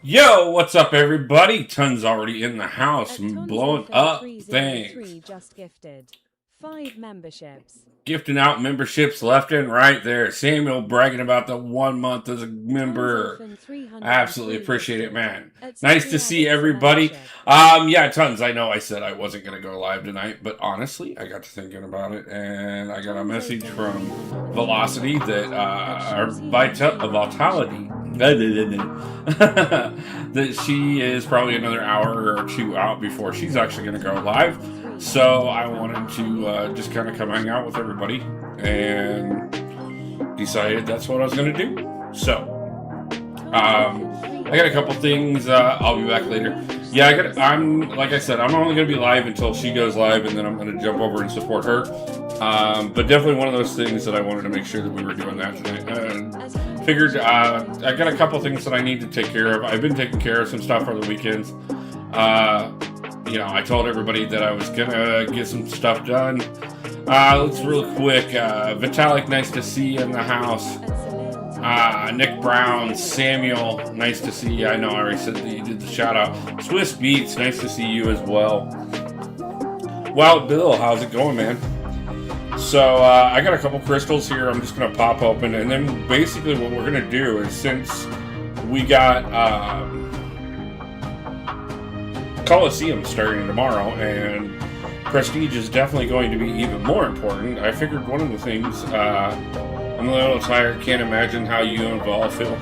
Yo, what's up, everybody? Ton's already in the house, At blowing Tons up 0303 things. just gifted 5 memberships. Gifting out memberships left and right there. Samuel bragging about the 1 month as a member. I absolutely appreciate it, man. Nice to see everybody. Yeah, Tons, I know I said I wasn't going to go live tonight, but honestly, I got to thinking about it, and I got a message from Velocity that, or Vitality, that she is probably another hour or two out before she's actually going to go live. So I wanted to just kind of come hang out with everybody, and decided that's what I was going to do. So I got a couple things. I'll be back later. Yeah, I'm like I said, I'm only going to be live until she goes live, and then I'm going to jump over and support her. But definitely one of those things that I wanted to make sure that we were doing that tonight. Figured I got a couple things that I need to take care of. I've been taking care of some stuff over the weekends. I told everybody that I was gonna get some stuff done. Let's real quick. Vitalik, nice to see you in the house. Nick Brown, Samuel, nice to see you. I know I already said that you did the shout out. Swiss Beats, nice to see you as well. Wild Bill, how's it going, man? So I got a couple crystals here. I'm just gonna pop open, and then basically what we're gonna do is, since we got Coliseum starting tomorrow, and Prestige is definitely going to be even more important, I figured one of the things, I'm a little tired, can't imagine how you and Vol feel.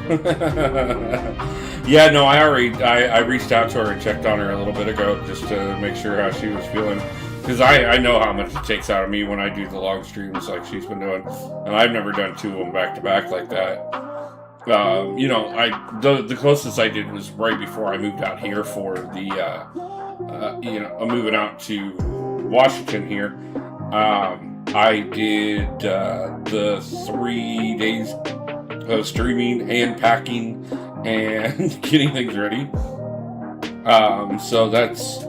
Yeah, no, I reached out to her and checked on her a little bit ago just to make sure how she was feeling. Because I know how much it takes out of me when I do the long streams like she's been doing. And I've never done two of them back to back like that. The closest I did was right before I moved out here for the, moving out to Washington here. I did the 3 days of streaming and packing and getting things ready. So that's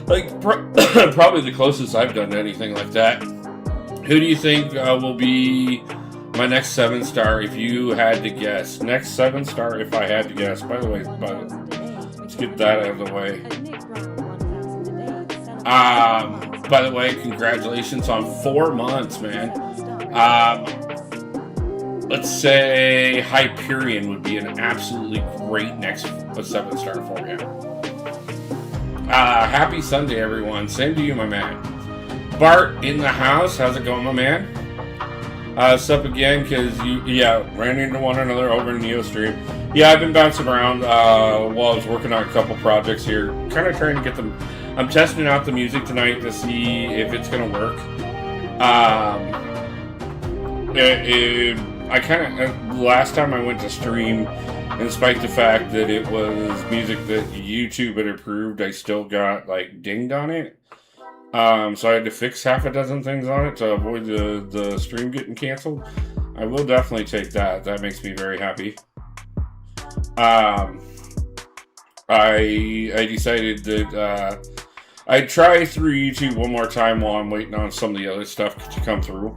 like probably the closest I've done to anything like that. Who do you think will be my next 7-star if you had to guess? Next 7-star if I had to guess. By the way, let's get that out of the way. By the way, congratulations on 4 months, man. Let's say Hyperion would be an absolutely great next 7-star for you. Happy Sunday, everyone. Same to you, my man. Bart in the house. How's it going, my man? Sup again, because ran into one another over in Neo Stream. Yeah, I've been bouncing around while I was working on a couple projects here. Kind of trying to get them. I'm testing out the music tonight to see if it's going to work. Last time I went to stream, despite the fact that it was music that YouTube had approved, I still got dinged on it. So I had to fix half a dozen things on it to avoid the stream getting canceled. I will definitely take that. That makes me very happy. I decided that I'd try through YouTube one more time while I'm waiting on some of the other stuff to come through.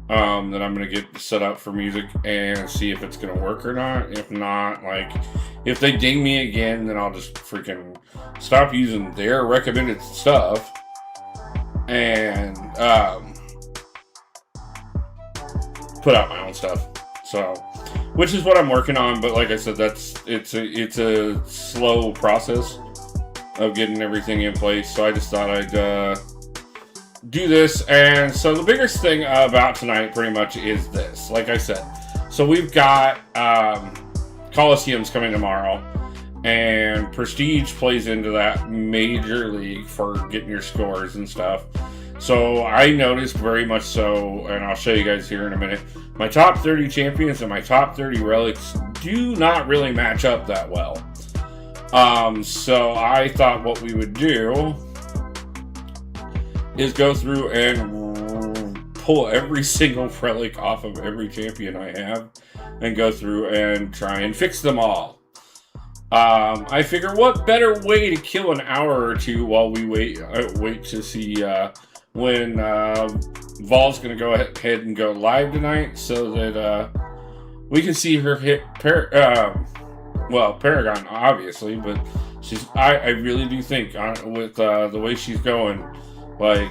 That I'm going to get set up for music and see if it's going to work or not. If not, if they ding me again, then I'll just freaking stop using their recommended stuff and put out my own stuff. So, which is what I'm working on, but like I said, it's a slow process of getting everything in place. So I just thought I'd do this. And so the biggest thing about tonight pretty much is this. Like I said, so we've got Coliseum's coming tomorrow, and Prestige plays into that major league for getting your scores and stuff. So I noticed very much so, and I'll show you guys here in a minute, my top 30 champions and my top 30 relics do not really match up that well. So I thought what we would do is go through and pull every single relic off of every champion I have and go through and try and fix them all. I figure what better way to kill an hour or two while we wait to see when Vol's going to go ahead and go live tonight, so that we can see her hit well, Paragon, obviously, but I really do think, with the way she's going, like,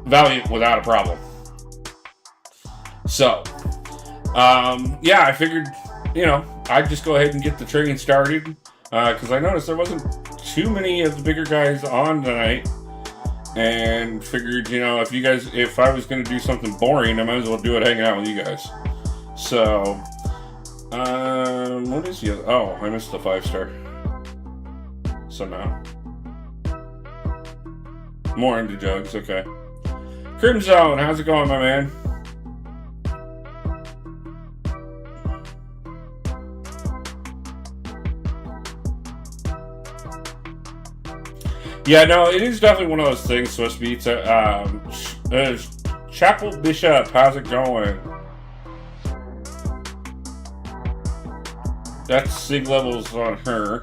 Valiant without a problem. So, yeah, I figured, I'd just go ahead and get the train started, because I noticed there wasn't too many of the bigger guys on tonight, and figured, if I was going to do something boring, I might as well do it hanging out with you guys. So, what is the other? Oh, I missed the 5-star. Somehow. More into jugs, okay. Crimson, how's it going, my man? Yeah, no, it is definitely one of those things, Swiss Beats. Chapel Bishop, how's it going? That's sig levels on her.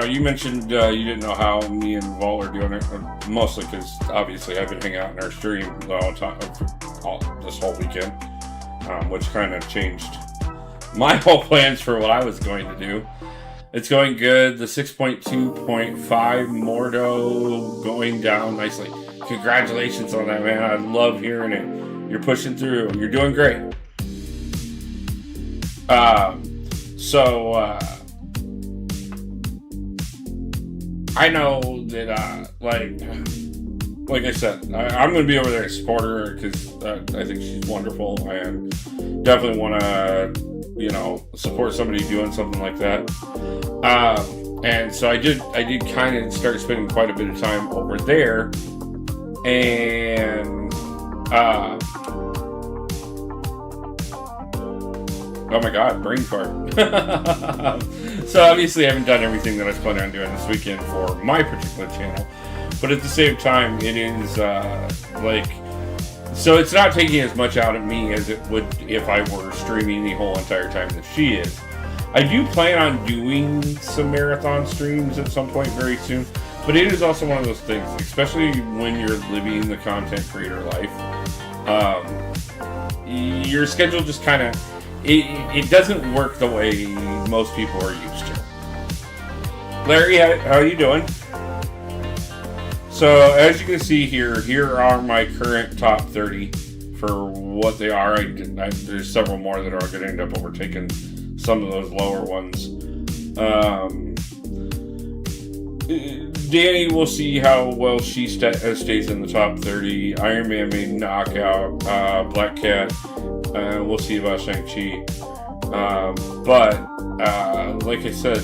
You mentioned you didn't know how me and Vol are doing it, mostly because obviously I've been hanging out in our stream this whole weekend, which kind of changed my whole plans for what I was going to do. It's going good. The 6.2.5 Mordo going down nicely. Congratulations on that, man. I love hearing it. You're pushing through. You're doing great. I know that, like I said, I'm going to be over there to support her because I think she's wonderful and definitely want to, support somebody doing something like that. And so I did kind of start spending quite a bit of time over there, and oh my god, brain fart. So obviously I haven't done everything that I was planning on doing this weekend for my particular channel, but at the same time it is so it's not taking as much out of me as it would if I were streaming the whole entire time that she is. I do plan on doing some marathon streams at some point very soon, but it is also one of those things, especially when you're living the content creator life, your schedule just kind of, it doesn't work the way most people are used to. Larry, how are you doing? So, as you can see here are my current top 30 for what they are. There's several more that are going to end up overtaking some of those lower ones. Danny, we'll see how well she stays in the top 30. Iron Man made knockout. Black Cat, we'll see about Shang-Chi. But like I said,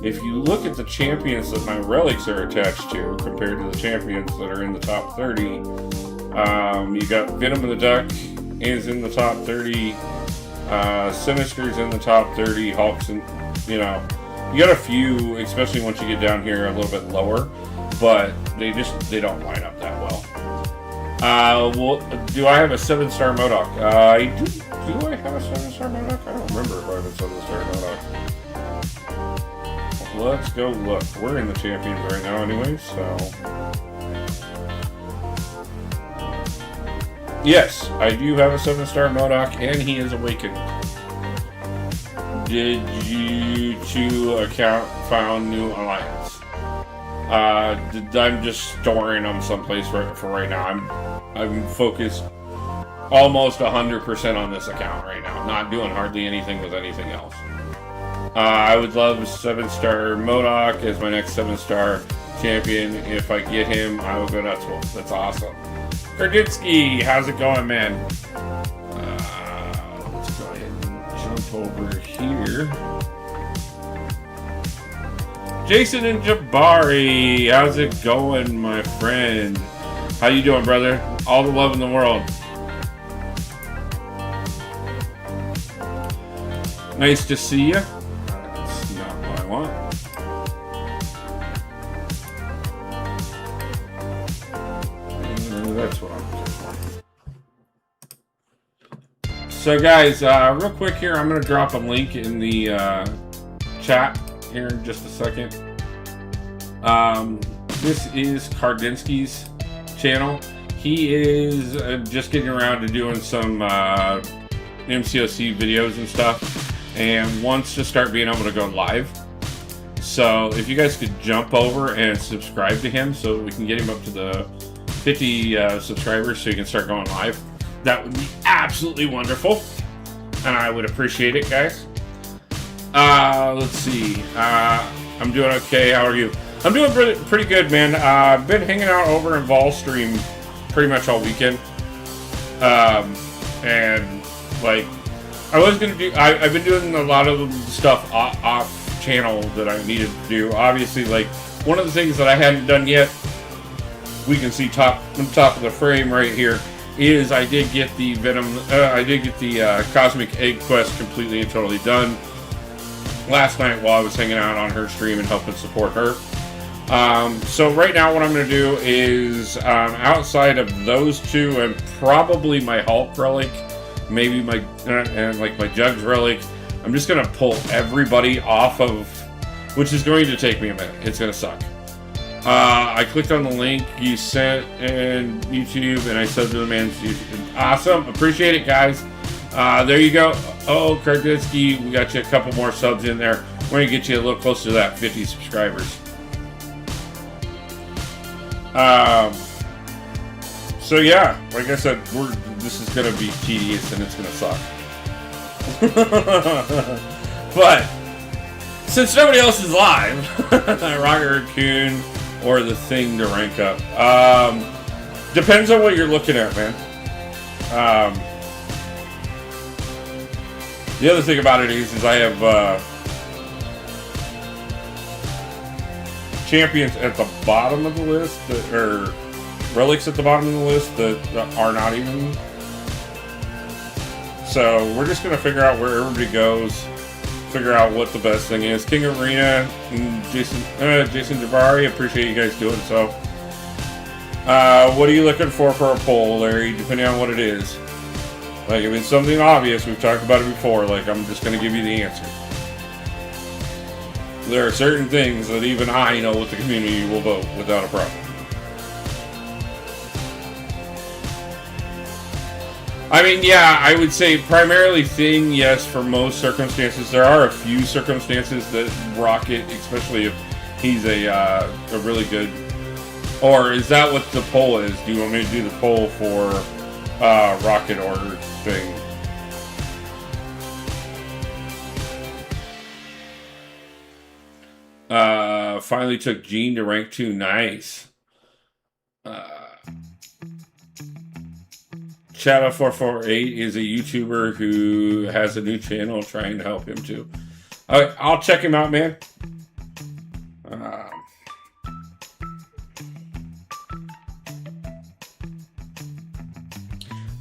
if you look at the champions that my relics are attached to compared to the champions that are in the top 30, you got Venom of the Duck is in the top 30, Sinister's in the top 30, Hulk's in, you got a few, especially once you get down here a little bit lower, but they don't line up that well. Well, do I have a 7-star MODOK? Do I have a 7-star MODOK? I don't remember if I have a 7-star MODOK. Let's go look. We're in the champions right now anyway, so... Yes, I do have a 7-star MODOK, and he is awakened. Did you to account found new alliance? I'm just storing them someplace for right now. I'm focused almost 100% on this account right now. Not doing hardly anything with anything else. I would love 7-star MODOK as my next 7-star champion. If I get him, I will go nuts. That's awesome. Karditsky, how's it going, man? Let's go ahead and jump over here. Jason and Jabari, how's it going, my friend? How you doing, brother? All the love in the world. Nice to see you. That's not what I want. That's what I'm looking for. So, guys, real quick here, I'm going to drop a link in the chat here in just a second. This is Kardinsky's channel. he is just getting around to doing some MCOC videos and stuff, and wants to start being able to go live. So if you guys could jump over and subscribe to him so we can get him up to the 50 subscribers so he can start going live, that would be absolutely wonderful, and I would appreciate it, guys. Let's see. I'm doing okay. How are you? I'm doing pretty good, man. I've been hanging out over in Vol Stream pretty much all weekend. And like, I was gonna do. I've been doing a lot of stuff off channel that I needed to do. Obviously, like one of the things that I hadn't done yet, we can see top of the frame right here, is I did get the Venom. I did get the Cosmic Egg quest completely and totally done last night while I was hanging out on her stream and helping support her. So right now what I'm going to do is, outside of those two and probably my Hulk relic, maybe my and like my Jugs relic, I'm just going to pull everybody off of, which is going to take me a minute. It's going to suck. I clicked on the link you sent in YouTube and I said to the man, awesome, appreciate it, guys. There you go. Oh, Karditsky, we got you a couple more subs in there. We're going to get you a little closer to that 50 subscribers. So yeah, like I said, this is going to be tedious and it's going to suck. But since nobody else is live, Rocket Raccoon or the Thing to rank up. Depends on what you're looking at, man. The other thing about it is I have champions at the bottom of the list, or relics at the bottom of the list that are not even. So we're just gonna figure out where everybody goes, figure out what the best thing is. King Arena, and Jason Jabari, appreciate you guys doing so. What are you looking for a poll, Larry? Depending on what it is. Like, if it's something obvious, we've talked about it before, like, I'm just going to give you the answer. There are certain things that even I know what the community will vote without a problem. I mean, yeah, I would say primarily Thing, yes, for most circumstances. There are a few circumstances that Rocket, especially if he's a really good... Or is that what the poll is? Do you want me to do the poll for Rocket or Thing? Finally took Gene to rank 2. Nice. Shadow448 is a YouTuber who has a new channel trying to help him too. I'll check him out, man.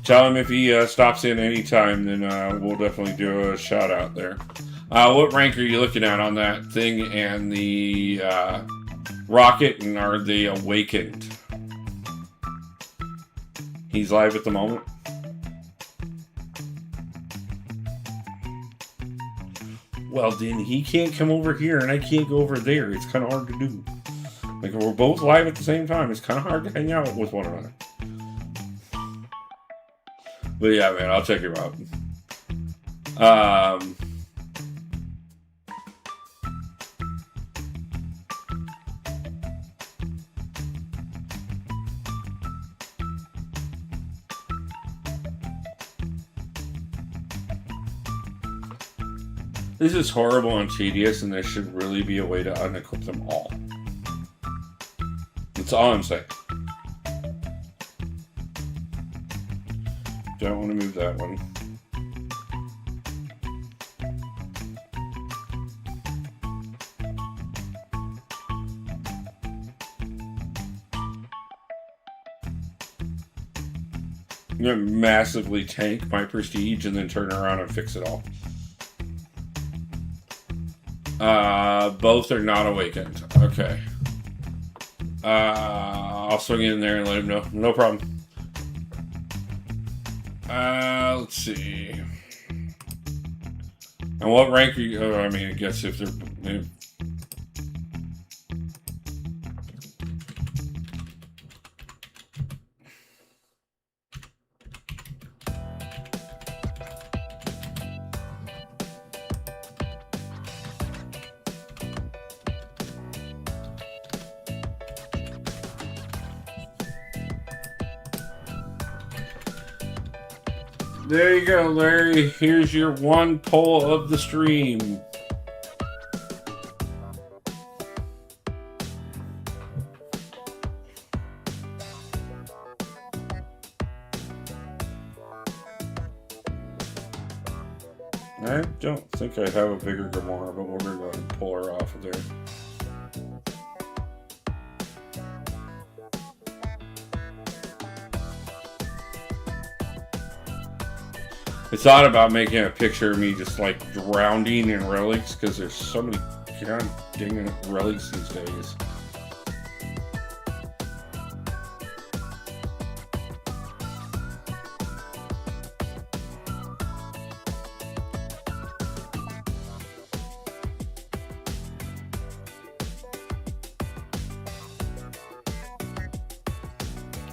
Tell him if he stops in anytime, then we'll definitely do a shout out there. What rank are you looking at on that Thing and the Rocket, and are they awakened? He's live at the moment. Well, then he can't come over here and I can't go over there. It's kind of hard to do. Like, if we're both live at the same time, it's kind of hard to hang out with one another. But yeah, man, I'll check him out. This is horrible and tedious, and there should really be a way to unequip them all. That's all I'm saying. Don't want to move that one. I'm gonna massively tank my prestige and then turn around and fix it all. Both are not awakened. Okay. I'll swing in there and let him know. No problem. Let's see. And what rank are you? Oh, I mean, I guess if they're... There you go, Larry. Here's your one poll of the stream. I don't think I have a bigger Gamora, but we're going to go ahead and pull her off of there. I thought about making a picture of me just like drowning in relics because there's so many god dang relics these days.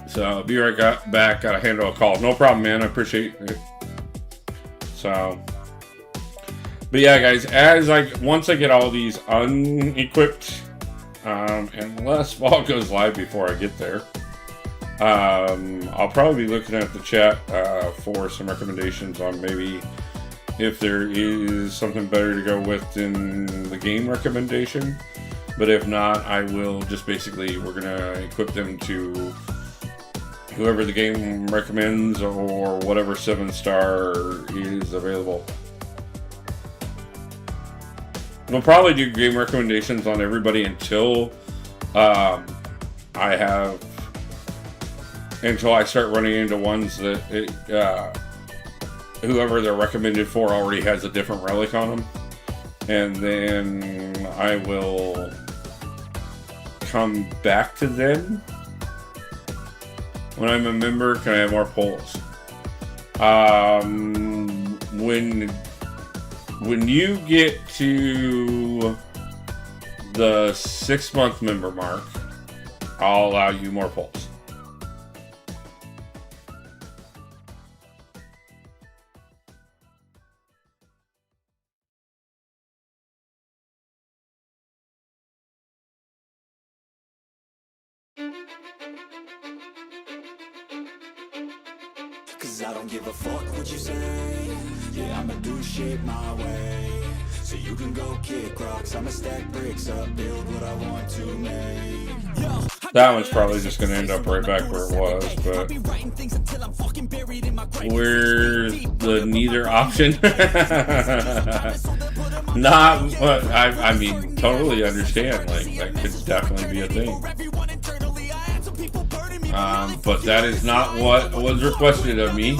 So I'll be right back. Gotta handle a call. No problem, man. I appreciate it. So, but yeah, guys. Once I get all these unequipped, unless Ball goes live before I get there, I'll probably be looking at the chat for some recommendations on maybe if there is something better to go with in the game recommendation. But if not, I will just basically we're gonna equip them to whoever the game recommends or whatever 7-star is available. We'll probably do game recommendations on everybody until I start running into ones that whoever they're recommended for already has a different relic on them, and then I will come back to them. When I'm a member, can I have more polls? When you get to the 6-month member mark, I'll allow you more polls. I don't give a fuck what you say. Yeah, I'ma do shit my way. So you can go kick rocks, I'ma stack bricks up, build what I want to make. That one's probably just gonna end up right back where it was, but where's the neither option? Not what I mean, totally understand. Like that could definitely be a thing. But that is not what was requested of me.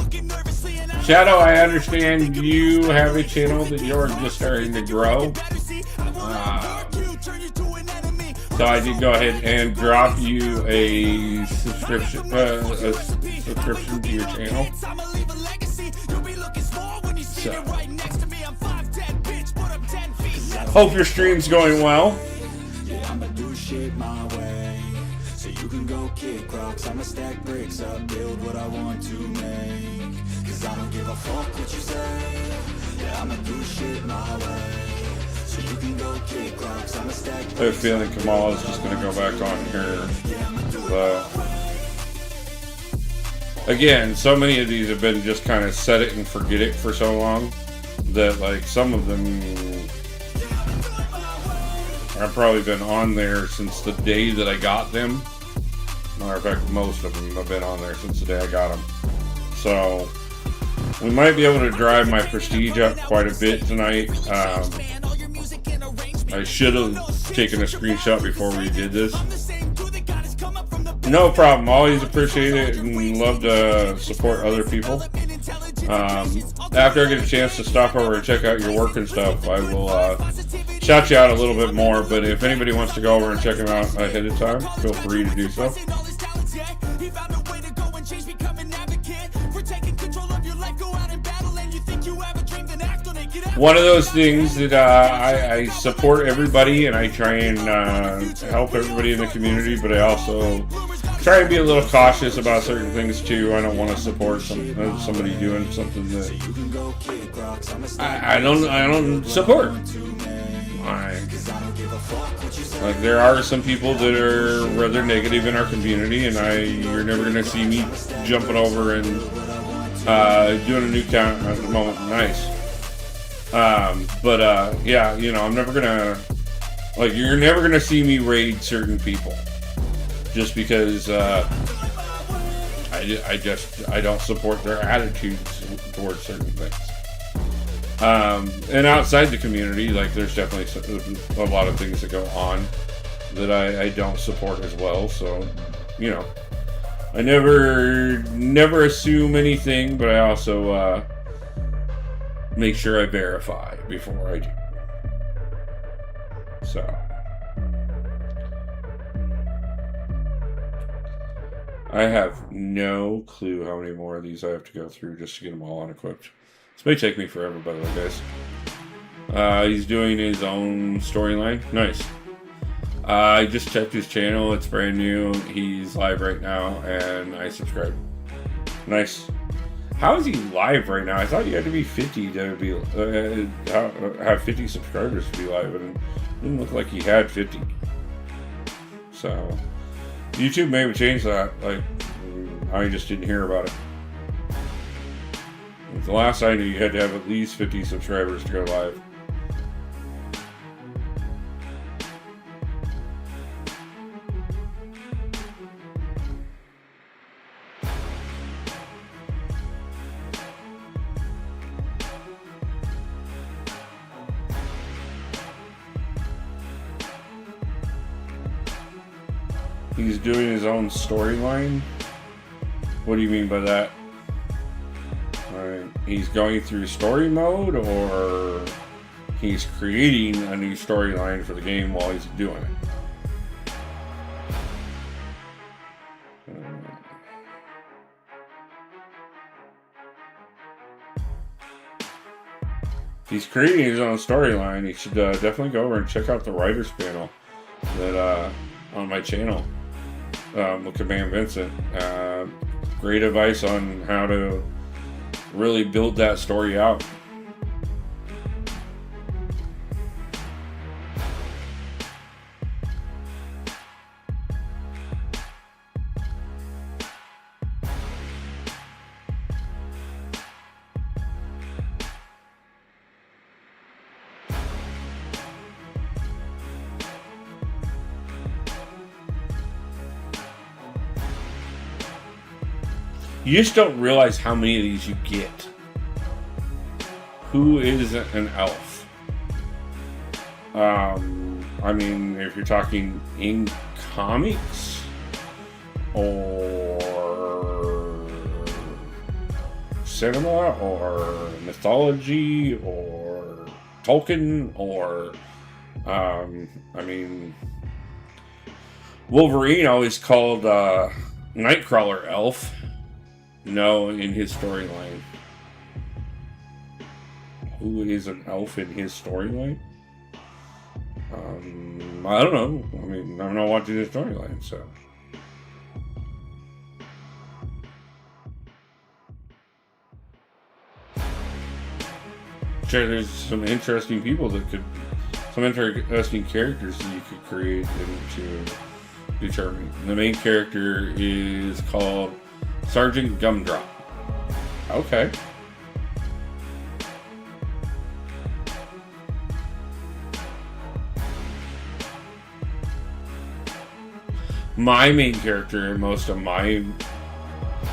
Shadow, I understand you have a channel that you're just starting to grow. So I did go ahead and drop you a subscription to your channel. So, hope your stream's going well. You can go kick rocks, I'ma stack bricks up, build what I want to make. Cause I don't give a fuck what you say. Yeah, I'ma do shit my way. So you can go kick rocks, I'ma stack bricks up. I have a feeling Kamala's just gonna go back on here. But again, so many of these have been just kind of set it and forget it for so long that like some of them I've probably been on there since the day that I got them. Matter of fact, most of them have been on there since the day I got them. So, we might be able to drive my prestige up quite a bit tonight. I should have taken a screenshot before we did this. No problem. Always appreciate it and love to support other people. After I get a chance to stop over and check out your work and stuff, I will shout you out a little bit more. But if anybody wants to go over and check them out ahead of time, feel free to do so. One of those things that I support everybody and I try and help everybody in the community, but I also try and be a little cautious about certain things too. I don't want to support somebody doing something that I don't support. Like there are some people that are rather negative in our community, and you're never going to see me jumping over and Doing a new count at the moment. Nice. Yeah, you know, I'm never gonna, like, you're never gonna see me raid certain people. Just because, I don't support their attitudes towards certain things. And outside the community, like, there's definitely a lot of things that go on that I don't support as well. So, you know, I never assume anything, but I also make sure I verify before I do. So, I have no clue how many more of these I have to go through just to get them all unequipped. This may take me forever, by the way, guys. He's doing his own storyline. Nice. I just checked his channel. It's brand new. He's live right now, and I subscribed. Nice. How is he live right now? I thought you had to be 50 to be have 50 subscribers to be live, and it didn't look like he had 50. So, YouTube may have changed that. Like, I just didn't hear about it. The last I knew, you had to have at least 50 subscribers to go live. He's doing his own storyline? What do you mean by that? Alright, he's going through story mode, or he's creating a new storyline for the game while he's doing it? If he's creating his own storyline, he should definitely go over and check out the writers panel that on my channel with Command Vincent. Great advice on how to really build that story out. You just don't realize how many of these you get. Who is an elf? I mean, if you're talking in comics or cinema or mythology or Tolkien or, I mean, Wolverine always called Nightcrawler elf. No, in his storyline. Who is an elf in his storyline? I don't know. I mean, I'm not watching his storyline, so. Sure, there's some interesting people that could, some interesting characters that you could create into determine. The main character is called Sergeant Gumdrop. Okay. My main character in most of my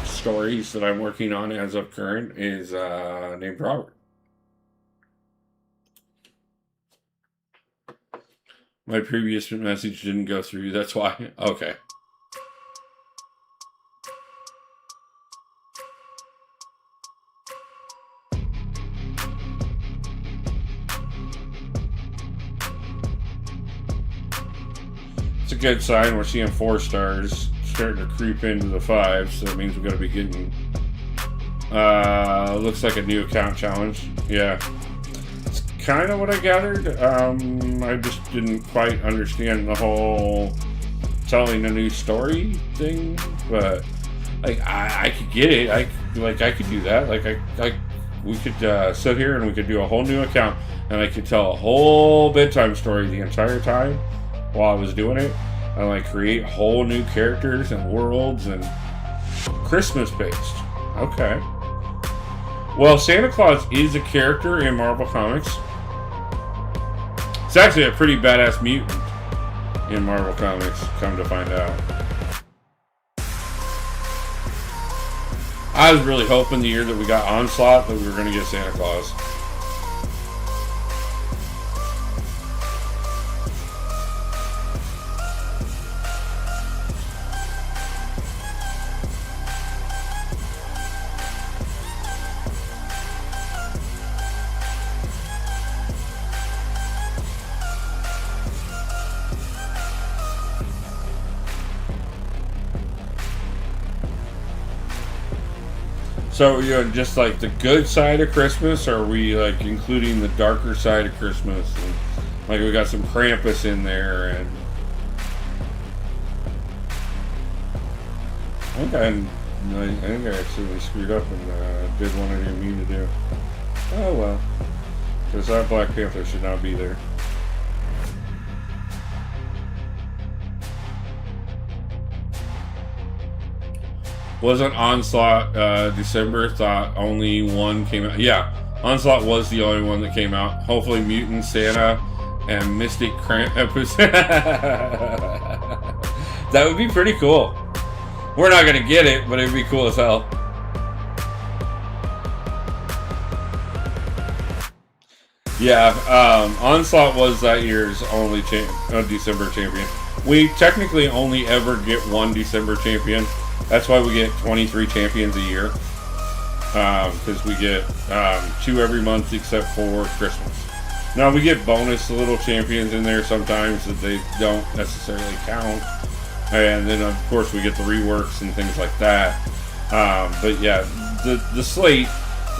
stories that I'm working on as of current is named Robert. My previous message didn't go through, that's why. Okay. It's a good sign. We're seeing 4 stars starting to creep into the 5, so that means we're going to be getting looks like a new account challenge. Yeah, it's kind of what I gathered. I just didn't quite understand the whole telling a new story thing, but like I could get it. I could do that. We could sit here and we could do a whole new account, and I could tell a whole bedtime story the entire time while I was doing it, and like create whole new characters and worlds and Christmas based. Okay. Well, Santa Claus is a character in Marvel Comics. It's actually a pretty badass mutant in Marvel Comics, come to find out. I was really hoping the year that we got Onslaught that we were going to get Santa Claus. So are we doing just like the good side of Christmas, or are we like including the darker side of Christmas? And, like we got some Krampus in there, and I think I accidentally screwed up and did one I didn't mean to do. Oh well, because our Black Panther should not be there. Wasn't Onslaught December? Thought only one came out. Yeah, Onslaught was the only one that came out. Hopefully Mutant Santa and Mystic Krampus. That would be pretty cool. We're not going to get it, but it'd be cool as hell. Yeah, Onslaught was that year's only December champion. We technically only ever get one December champion. That's why we get 23 champions a year, because we get 2 every month except for Christmas. Now we get bonus little champions in there sometimes that they don't necessarily count, and then of course we get the reworks and things like that. But yeah, the slate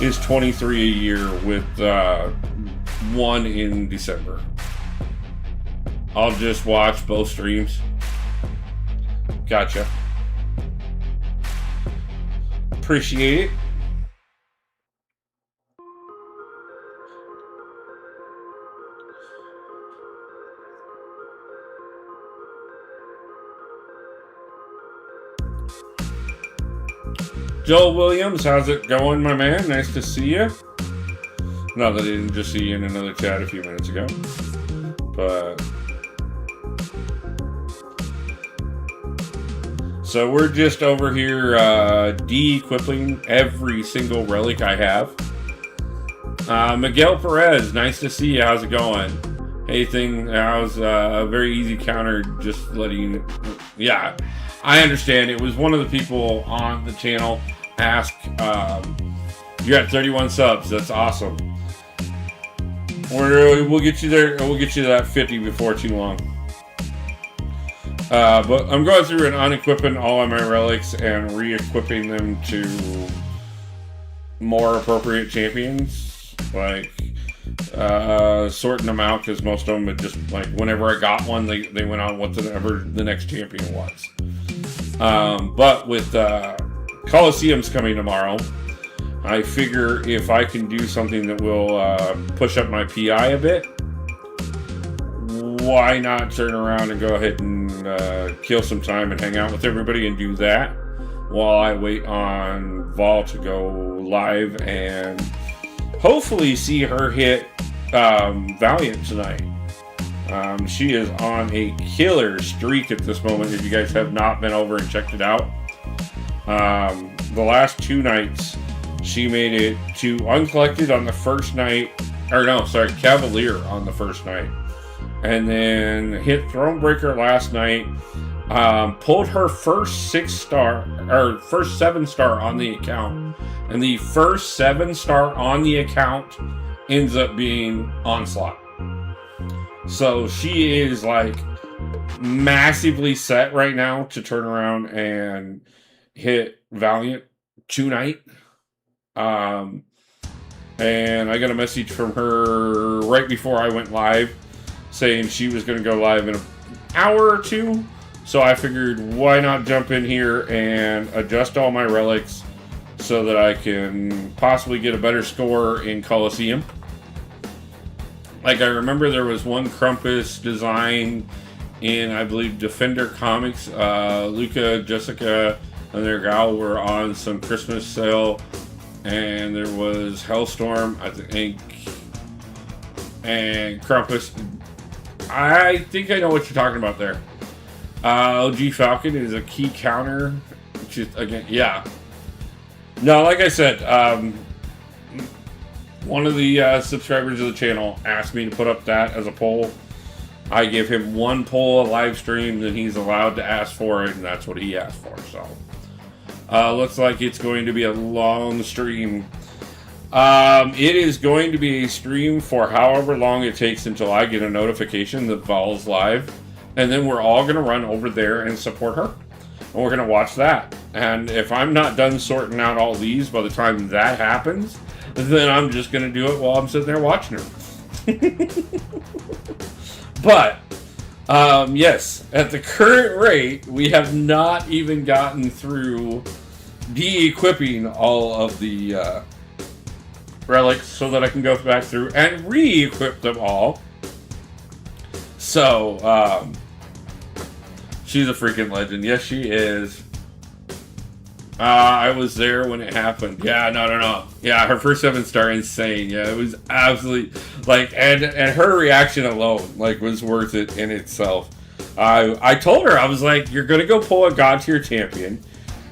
is 23 a year with 1 in December. I'll just watch both streams. Gotcha. Appreciate it. Joel Williams, how's it going, my man? Nice to see you. Not that I didn't just see you in another chat a few minutes ago, but so we're just over here de-equipping every single relic I have. Miguel Perez, nice to see you. How's it going? Anything? How's a very easy counter? Just letting. Yeah, I understand. It was one of the people on the channel ask. You're at 31 subs. That's awesome. We'll get you there. We'll get you to that 50 before too long. But I'm going through and unequipping all of my relics and re-equipping them to more appropriate champions. Like, sorting them out, because most of them had just, like, whenever I got one, they went on whatever the next champion was. But with Coliseum's coming tomorrow, I figure if I can do something that will push up my PI a bit, why not turn around and go ahead and kill some time and hang out with everybody and do that while I wait on Vol to go live and hopefully see her hit Valiant tonight. She is on a killer streak at this moment. If you guys have not been over and checked it out, the last 2 nights she made it to Uncollected on the first night, or no, sorry, Cavalier on the first night. And then hit Thronebreaker last night. Pulled her first 6-star, or first 7-star on the account. And the first 7-star on the account ends up being Onslaught. So she is like massively set right now to turn around and hit Valiant tonight. And I got a message from her right before I went live saying she was going to go live in an hour or 2. So I figured, why not jump in here and adjust all my relics so that I can possibly get a better score in Coliseum. Like, I remember there was one Krampus design in, I believe, Defender Comics. Luca, Jessica, and their gal were on some Christmas sale and there was Hellstorm, I think, and Krampus. I think I know what you're talking about there. OG Falcon is a key counter, which is, again, yeah. No, like I said, one of the subscribers of the channel asked me to put up that as a poll. I give him one poll a live stream that he's allowed to ask for it, and that's what he asked for. So, looks like it's going to be a long stream. It is going to be a stream for however long it takes until I get a notification that Vol's live, and then we're all going to run over there and support her, and we're going to watch that. And if I'm not done sorting out all these by the time that happens, then I'm just going to do it while I'm sitting there watching her. But, yes, at the current rate, we have not even gotten through de-equipping all of the relics so that I can go back through and re-equip them all. So, she's a freaking legend. Yes, she is. I was there when it happened. Yeah, no. Yeah, her first 7-star, insane. Yeah, it was absolutely, like, and her reaction alone, like, was worth it in itself. I told her, I was like, you're gonna go pull a god tier champion,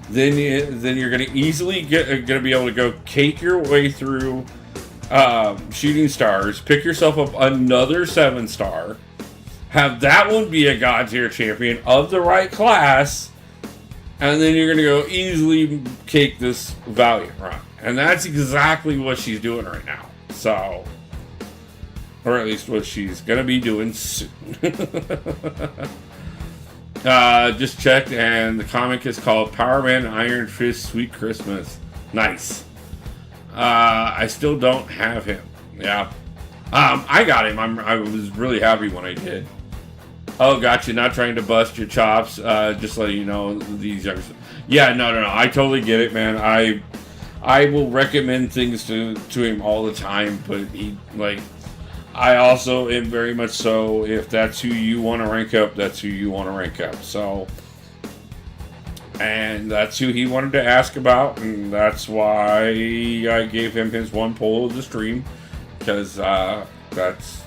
then you're gonna easily gonna be able to go cake your way through shooting stars, pick yourself up another 7-star, have that one be a god tier champion of the right class, and then you're going to go easily cake this Valiant run. And that's exactly what she's doing right now. So, or at least what she's going to be doing soon. Just checked, and the comic is called Power Man Iron Fist Sweet Christmas. Nice. I still don't have him. Yeah. I got him. I was really happy when I did. Oh, gotcha. Not trying to bust your chops. Just letting you know, these youngsters. Yeah, no. I totally get it, man. I will recommend things to him all the time, but he, like, I also am very much so, if that's who you want to rank up, that's who you want to rank up. So, and that's who he wanted to ask about, and that's why I gave him his one poll of the stream, because that's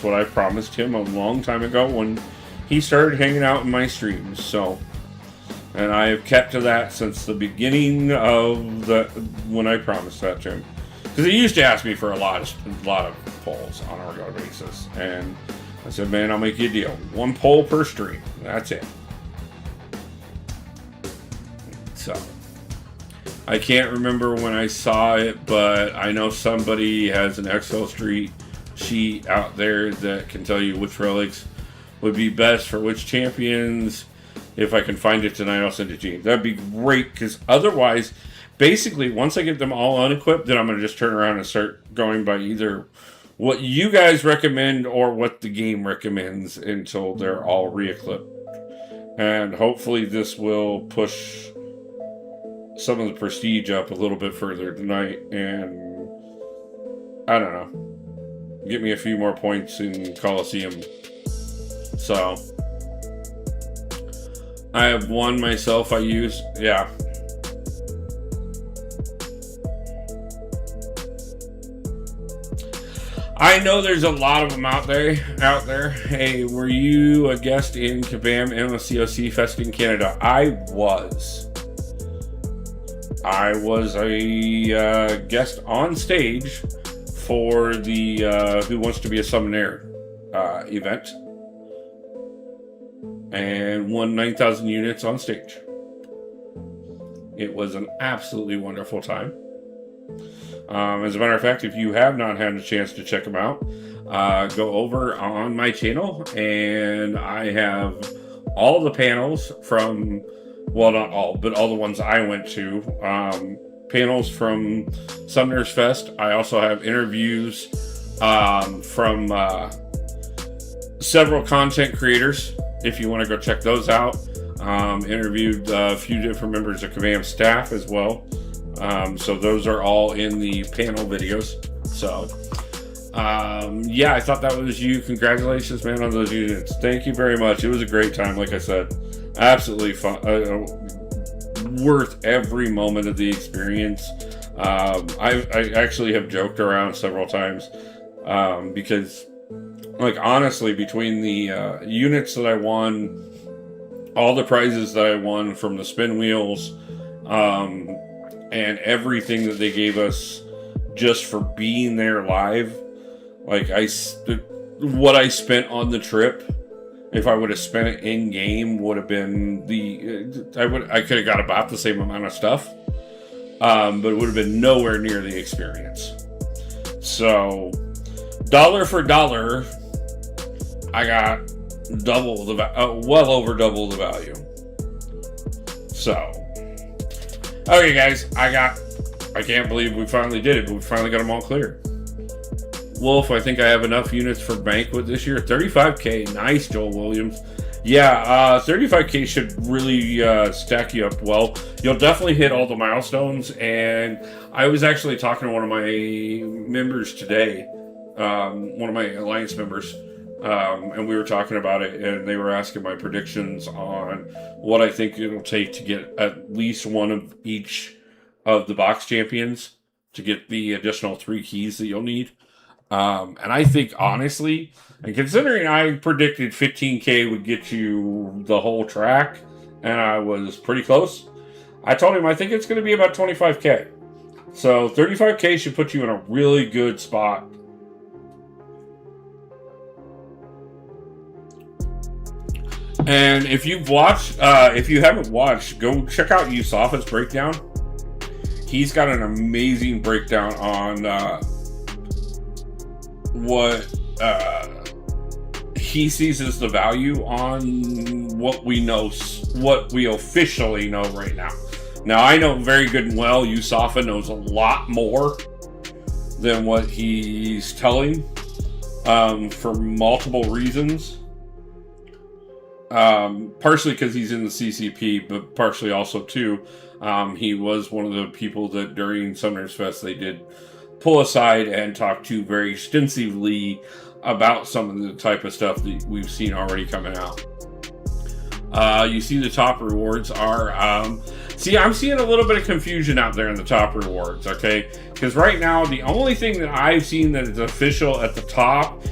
what I promised him a long time ago when he started hanging out in my streams. So, and I have kept to that since the beginning of when I promised that to him. Because he used to ask me for a lot of polls on a regular basis, and I said, man, I'll make you a deal. One poll per stream. That's it. So, I can't remember when I saw it, but I know somebody has an Excel sheet out there that can tell you which relics would be best for which champions. If I can find it tonight, I'll send it to you. That'd be great, because otherwise, basically, once I get them all unequipped, then I'm going to just turn around and start going by either what you guys recommend or what the game recommends until they're all re-equipped. And hopefully this will push some of the prestige up a little bit further tonight, and I don't know, get me a few more points in Coliseum. So I have one myself I use. Yeah. I know there's a lot of them out there. Hey, were you a guest in Kabam MCOC Fest in Canada? I was a guest on stage for the Who Wants to Be a Summoner event, and won 9,000 units on stage. It was an absolutely wonderful time. As a matter of fact, if you have not had a chance to check them out, go over on my channel, and I have all the panels from, well, not all, but all the ones I went to. Panels from Summoner's Fest. I also have interviews from several content creators, if you want to go check those out. Interviewed a few different members of Kabam staff as well. So those are all in the panel videos. So, yeah, I thought that was you. Congratulations, man, on those units. Thank you very much. It was a great time, like I said. Absolutely fun. Worth every moment of the experience. I actually have joked around several times because, like, honestly, between the units that I won, all the prizes that I won from the spin wheels, and everything that they gave us just for being there live, like what I spent on the trip, if I would have spent it in game, would have been I could have got about the same amount of stuff, but it would have been nowhere near the experience. So, dollar for dollar, I got double the well over double the value. So, okay, guys, I can't believe we finally did it, but we finally got them all clear. Wolf, I think I have enough units for Banquet this year. 35k, nice, Joel Williams. Yeah, 35k should really stack you up well. You'll definitely hit all the milestones, and I was actually talking to one of my members today, one of my Alliance members, and we were talking about it, and they were asking my predictions on what I think it'll take to get at least one of each of the box champions to get the additional 3 keys that you'll need. And I think, honestly, and considering I predicted 15k would get you the whole track, and I was pretty close, I told him I think it's going to be about 25k. So 35k should put you in a really good spot. And if you've watched, if you haven't watched, go check out Yusafa's breakdown. He's got an amazing breakdown on what he sees as the value on what we know, what we officially know right now. Now, I know very good and well Yusafa knows a lot more than what he's telling, for multiple reasons. Partially because he's in the CCP, but partially also too, he was one of the people that during Summoners Fest they did pull aside and talk to very extensively about some of the type of stuff that we've seen already coming out. You see the top rewards are, I'm seeing a little bit of confusion out there in the top rewards, okay? Because right now, the only thing that I've seen that is official at the top,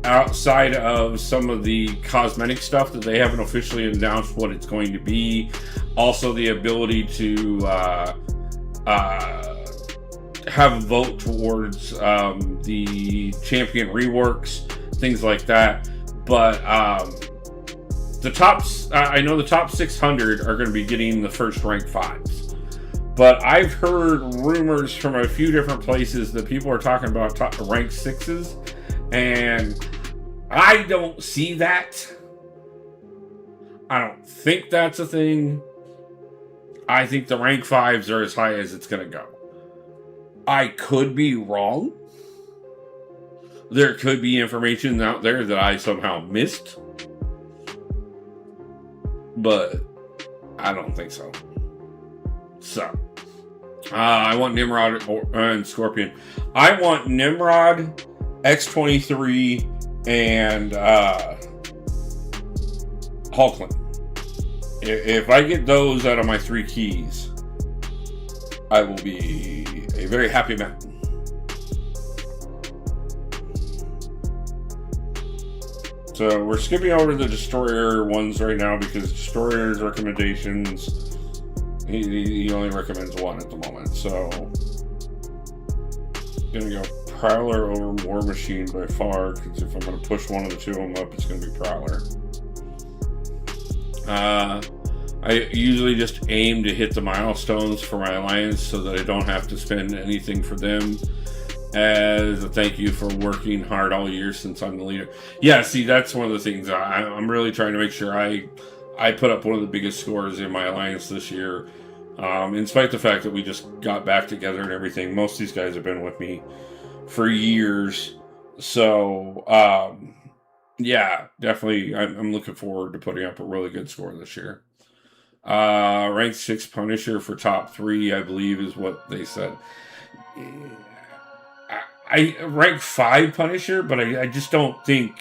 outside of some of the cosmetic stuff that they haven't officially announced what it's going to be, also the ability to have a vote towards the champion reworks, things like that. But the tops, I know the top 600 are going to be getting the first rank 5s. But I've heard rumors from a few different places that people are talking about rank 6s, and I don't see that. I don't think that's a thing. I think the rank 5s are as high as it's going to go. I could be wrong. There could be information out there that I somehow missed. But I don't think so. So, I want Nimrod and Scorpion. I want Nimrod, X-23, and Hulkling. If I get those out of my 3 keys, I will be a very happy man. So we're skipping over the Destroyer ones right now because Destroyer's recommendations, he only recommends 1 at the moment. So gonna go Prowler over War Machine by far, because if I'm gonna push one of the 2 of them up, it's gonna be Prowler. I usually just aim to hit the milestones for my alliance so that I don't have to spend anything for them, as a thank you for working hard all year since I'm the leader. Yeah, see, that's one of the things. I'm really trying to make sure I put up one of the biggest scores in my alliance this year, in spite of the fact that we just got back together and everything. Most of these guys have been with me for years. So, yeah, definitely I'm looking forward to putting up a really good score this year. Rank 6 Punisher for top 3, I believe, is what they said. I rank 5 Punisher, but I just don't think,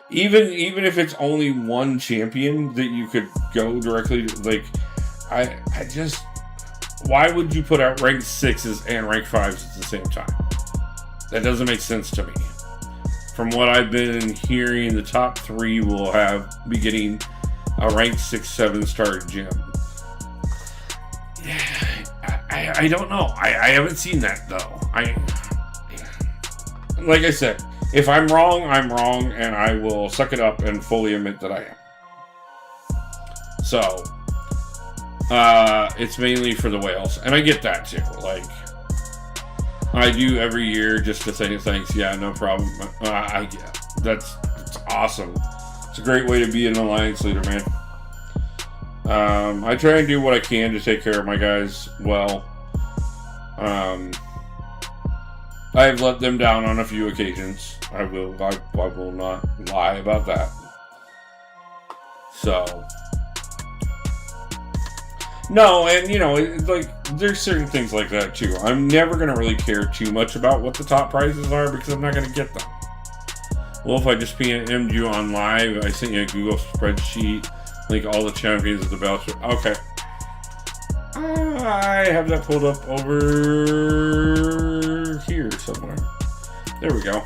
even if it's only one champion that you could go directly to, like, I just, why would you put out rank 6s and rank 5s at the same time? That doesn't make sense to me. From what I've been hearing, the top 3 will be getting a rank 6, 7-star gym. I don't know. I haven't seen that though. Like I said, if I'm wrong, and I will suck it up and fully admit that I am. So, it's mainly for the whales, and I get that too. Like, I do every year just to say thanks. Yeah, no problem. I get that's awesome. It's a great way to be an alliance leader, man. I try and do what I can to take care of my guys well. I've let them down on a few occasions. I will not lie about that. So, no, and you know, like, there's certain things like that too. I'm never gonna really care too much about what the top prizes are because I'm not gonna get them. Well, if I just PM'd you on live, I sent you a Google spreadsheet, like all the champions of the belt. Okay. I have that pulled up over here somewhere. There we go.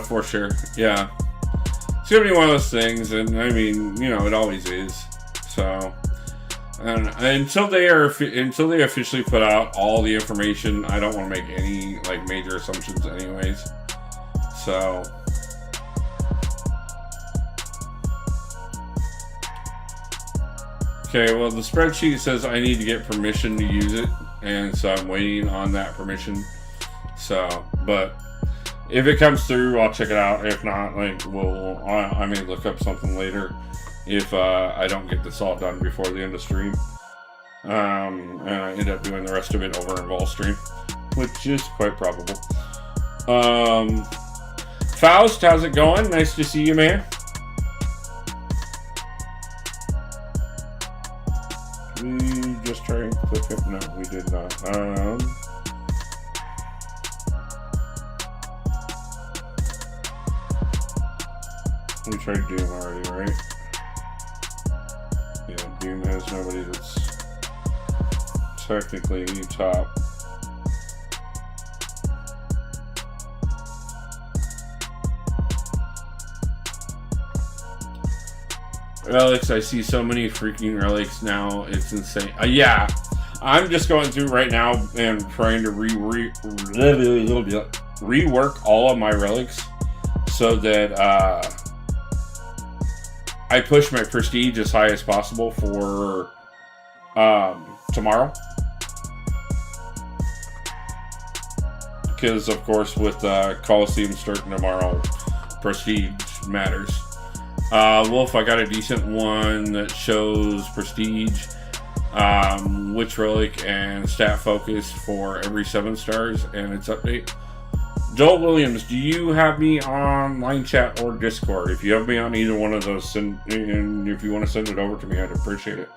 For sure, yeah. It's gonna be one of those things, and I mean, you know, it always is. So, and until they officially put out all the information, I don't want to make any like major assumptions, anyways. So, okay. Well, the spreadsheet says I need to get permission to use it, and so I'm waiting on that permission. So, but if it comes through, I'll check it out. If not, like, I may look up something later if I don't get this all done before the end of stream. And I end up doing the rest of it over in Vol stream, which is quite probable. Faust, how's it going? Nice to see you, man. We just tried and click it. No, we did not. We tried Doom already, right? Yeah, Doom has nobody that's technically top. Relics, I see so many freaking relics now, it's insane. Yeah, I'm just going through right now and trying to rework all of my relics so that I push my prestige as high as possible for tomorrow. Because, of course, with Coliseum starting tomorrow, prestige matters. Wolf, I got a decent one that shows prestige, which relic, and stat focus for every 7 stars and its update. Joel Williams, do you have me on line chat or Discord? If you have me on either one of those, and if you want to send it over to me, I'd appreciate it.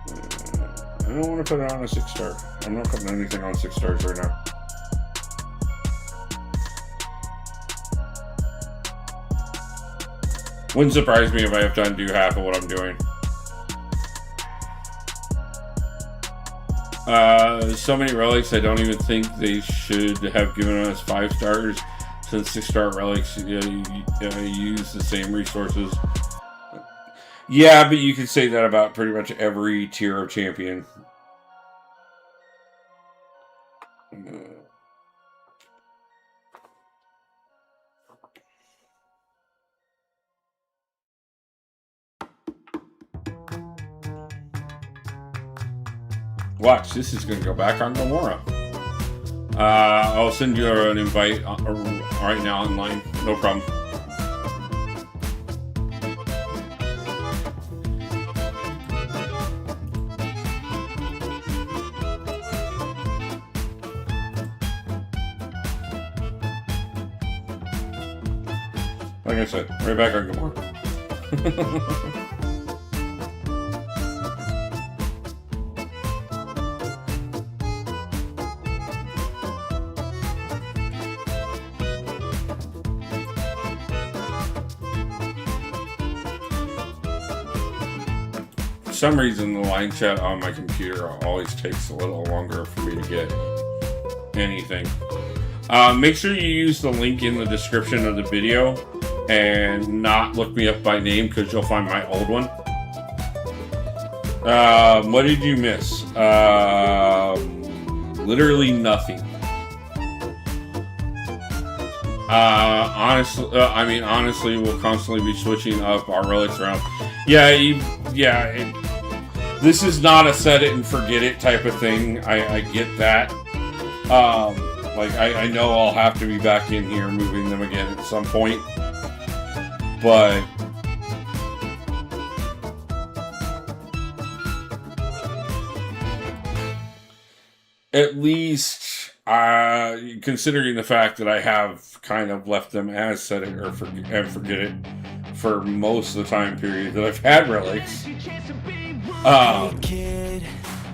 I don't want to put it on a 6-star. I'm not putting anything on 6 stars right now. Wouldn't surprise me if I have to do half of what I'm doing. So many relics, I don't even think they should have given us 5 stars, since 6-star relics use the same resources. Yeah, but you can say that about pretty much every tier of champion. Watch, this is going to go back on Gamora. I'll send you an invite right now online. No problem. like I said, right back on Gamora. For some reason, the line chat on my computer always takes a little longer for me to get anything. Make sure you use the link in the description of the video and not look me up by name, because you'll find my old one. What did you miss? Literally nothing. Honestly, we'll constantly be switching up our relics around. This is not a set it and forget it type of thing. I get that. I know I'll have to be back in here moving them again at some point. But at least, considering the fact that I have kind of left them as set it and forget it for most of the time period that I've had relics,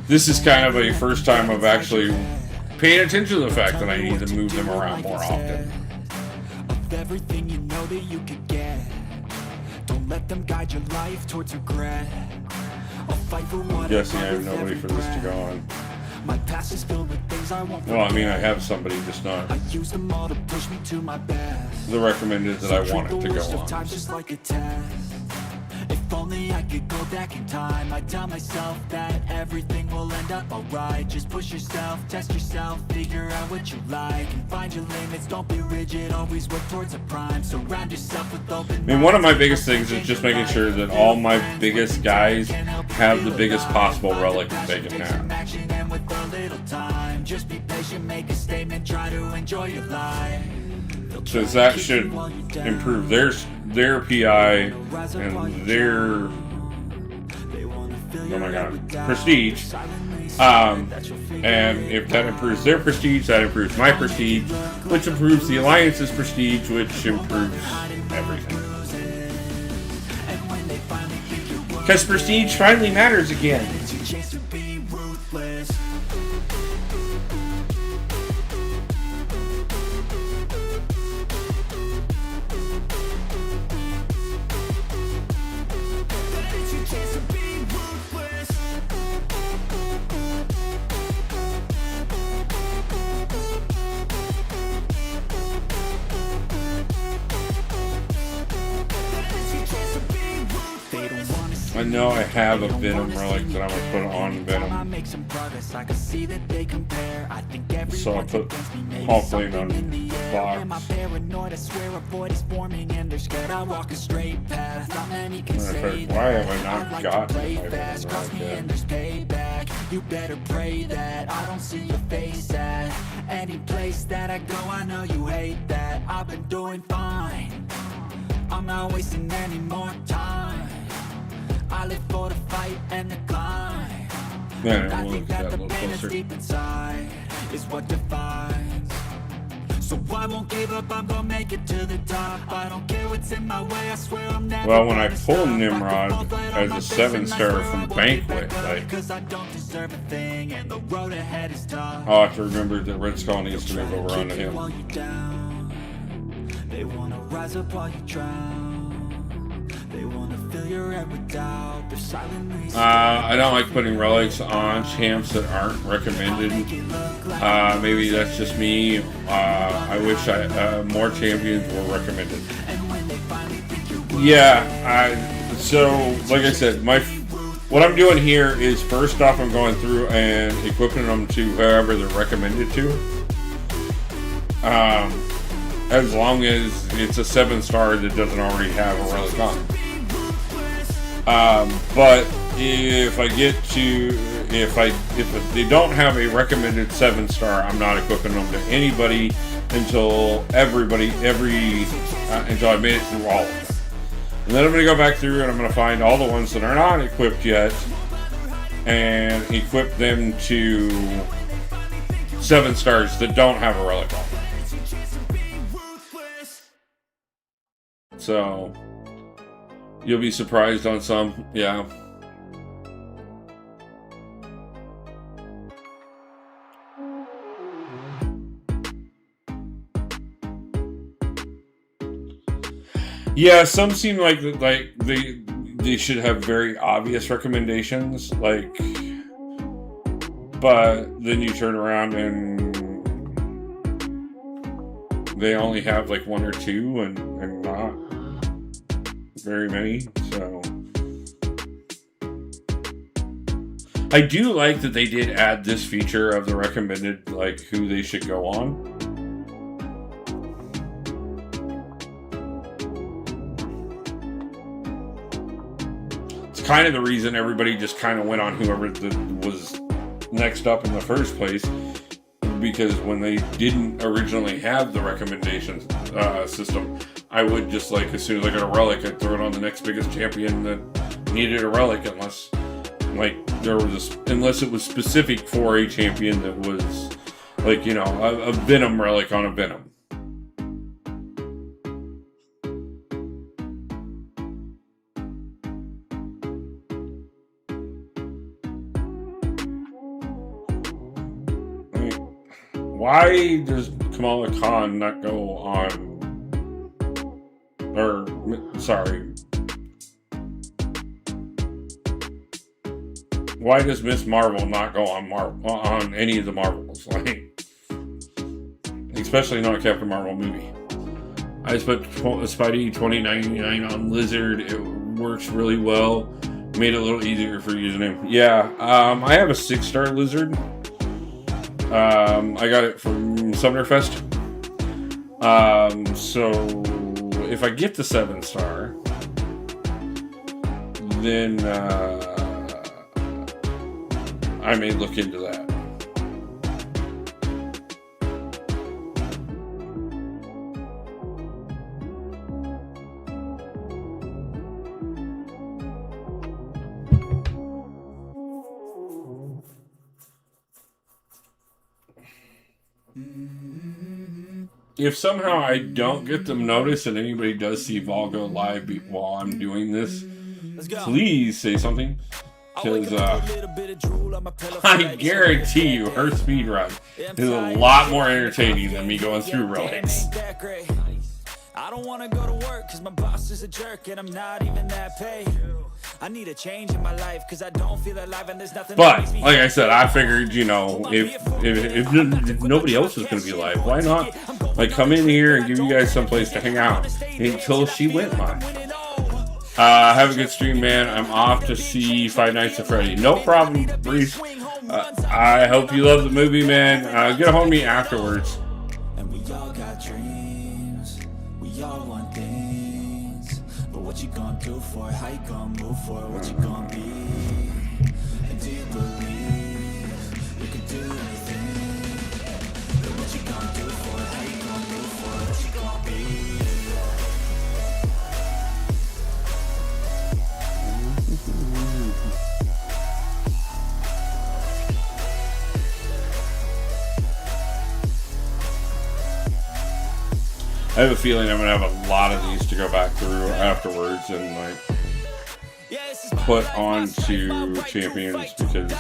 this is kind of a first time of actually paying attention to the fact that I need to move them around more often. Everything you know that you could get. Don't let them guide your life towards regret. I'll fight for what Yes, I have nobody for this to go on. My past is filled with things I won't Well, I mean, I have somebody, just not I use them all to push me to my best. the recommended that I want it to go on. Times just like a test. If only I could go back in time, I'd tell myself that everything will end up alright. Just push yourself, test yourself, figure out what you like, and find your limits. Don't be rigid, always work towards a prime. Surround yourself with open I mean, one of my biggest things is just making sure that all my biggest guys have the biggest possible relic that they can have. Just be patient, make a statement, try to enjoy your life. Because that should improve their PI and their, oh my god, prestige. And if that improves their prestige, that improves my prestige, which improves the Alliance's prestige, which improves everything. Because prestige finally matters again. I know I have a Venom relic that I'm gonna put on Venom. So I'll put Hawkblade on box. Why have I not gotten my Venom relic? You better pray that I don't see your face at any place that I go. I know you hate that. I've been doing fine. I'm not wasting any more time. I live for the fight and the climb. Yeah, I we'll think look that at that a the little pain that's closer. deep inside is what defines. So I won't give up, I'm gonna make it to the top. I don't care what's in my way, I swear I'm never. Well, when I pull Nimrod as a 7-star from Banquet, I'll have to remember that Red Skull needs to move over onto him. They wanna rise up while you drown. They wanna fill your head with doubt. They're silently I don't like putting relics on champs that aren't recommended. Maybe that's just me. I wish more champions were recommended. Yeah, so like I said, what I'm doing here is first off I'm going through and equipping them to whoever they're recommended to. As long as it's a 7-star that doesn't already have a relic on. But if they don't have a recommended 7-star, I'm not equipping them to anybody until until I made it through all of them. And then I'm going to go back through and I'm going to find all the ones that are not equipped yet and equip them to 7-stars that don't have a relic on them. So you'll be surprised on some. Yeah. Yeah, some seem like they should have very obvious recommendations, like, but then you turn around and they only have like one or two and not very many. So I do like that they did add this feature of the recommended, like, who they should go on. Kind of the reason everybody just kind of went on whoever was next up in the first place, because when they didn't originally have the recommendation system, I would just, like, as soon as I got a relic, I'd throw it on the next biggest champion that needed a relic, unless it was specific for a champion that was, like, you know, a Venom relic on a Venom. Why does Kamala Khan not go on? Or, sorry. Why does Miss Marvel not go on any of the Marvels? Like, especially not a Captain Marvel movie. I spent Spidey $20.99 on Lizard. It works really well. Made it a little easier for using him. Yeah, I have a 6-star Lizard. I got it from Summerfest. So if I get the 7-star, then I may look into that. If somehow I don't get them noticed and anybody does see Vol go live while I'm doing this, please say something. Because I guarantee you her speed run is a lot more entertaining than me going through Relics. I don't want to go to work because my boss is a jerk and I'm not even that paid. I need a change in my life because I don't feel alive and there's nothing. But like I said, I figured, you know, if nobody else is going to be live, why not, like, come in here and give you guys some place to hang out until she went live. Have a good stream, man. I'm off to see Five Nights at Freddy. No problem, Breeze. I hope you love the movie, man. Get a hold of me afterwards. And we all got dreams. We all want things. But what you gonna do for it? How you gonna move for it? What you gonna be? And do you believe you can do anything? But what you gonna do for it? How you gonna move for it? What you gonna be? I have a feeling I'm going to have a lot of these to go back through afterwards and, like, put onto champions because,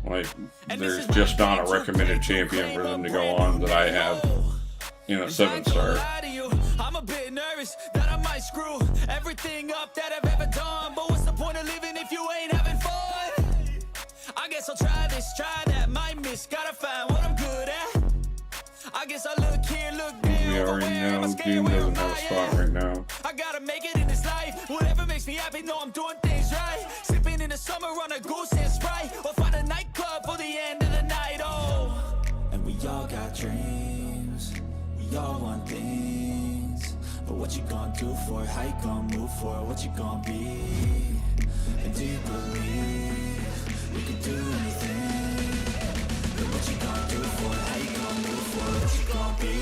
like, there's just not a recommended champion for them to go on that I have, you know, 7-star. I'm a bit nervous that I might screw everything up that I've ever done. But what's the point of living if you ain't having fun? I guess I'll try this, try that, might miss, gotta find what I'm good at. I guess I look here, look there. We already know Doom doesn't have a spot right now. I gotta make it in this life. Whatever makes me happy, know I'm doing things right. Sipping in the summer on a goose and Sprite, or find a nightclub for the end of the night. Oh, and we all got dreams. We all want things. But what you gonna do for it? How you gonna move for it? What you gonna be? And do you believe you can do anything? But what you gonna do for it? How you gonna move for it? What you gonna be?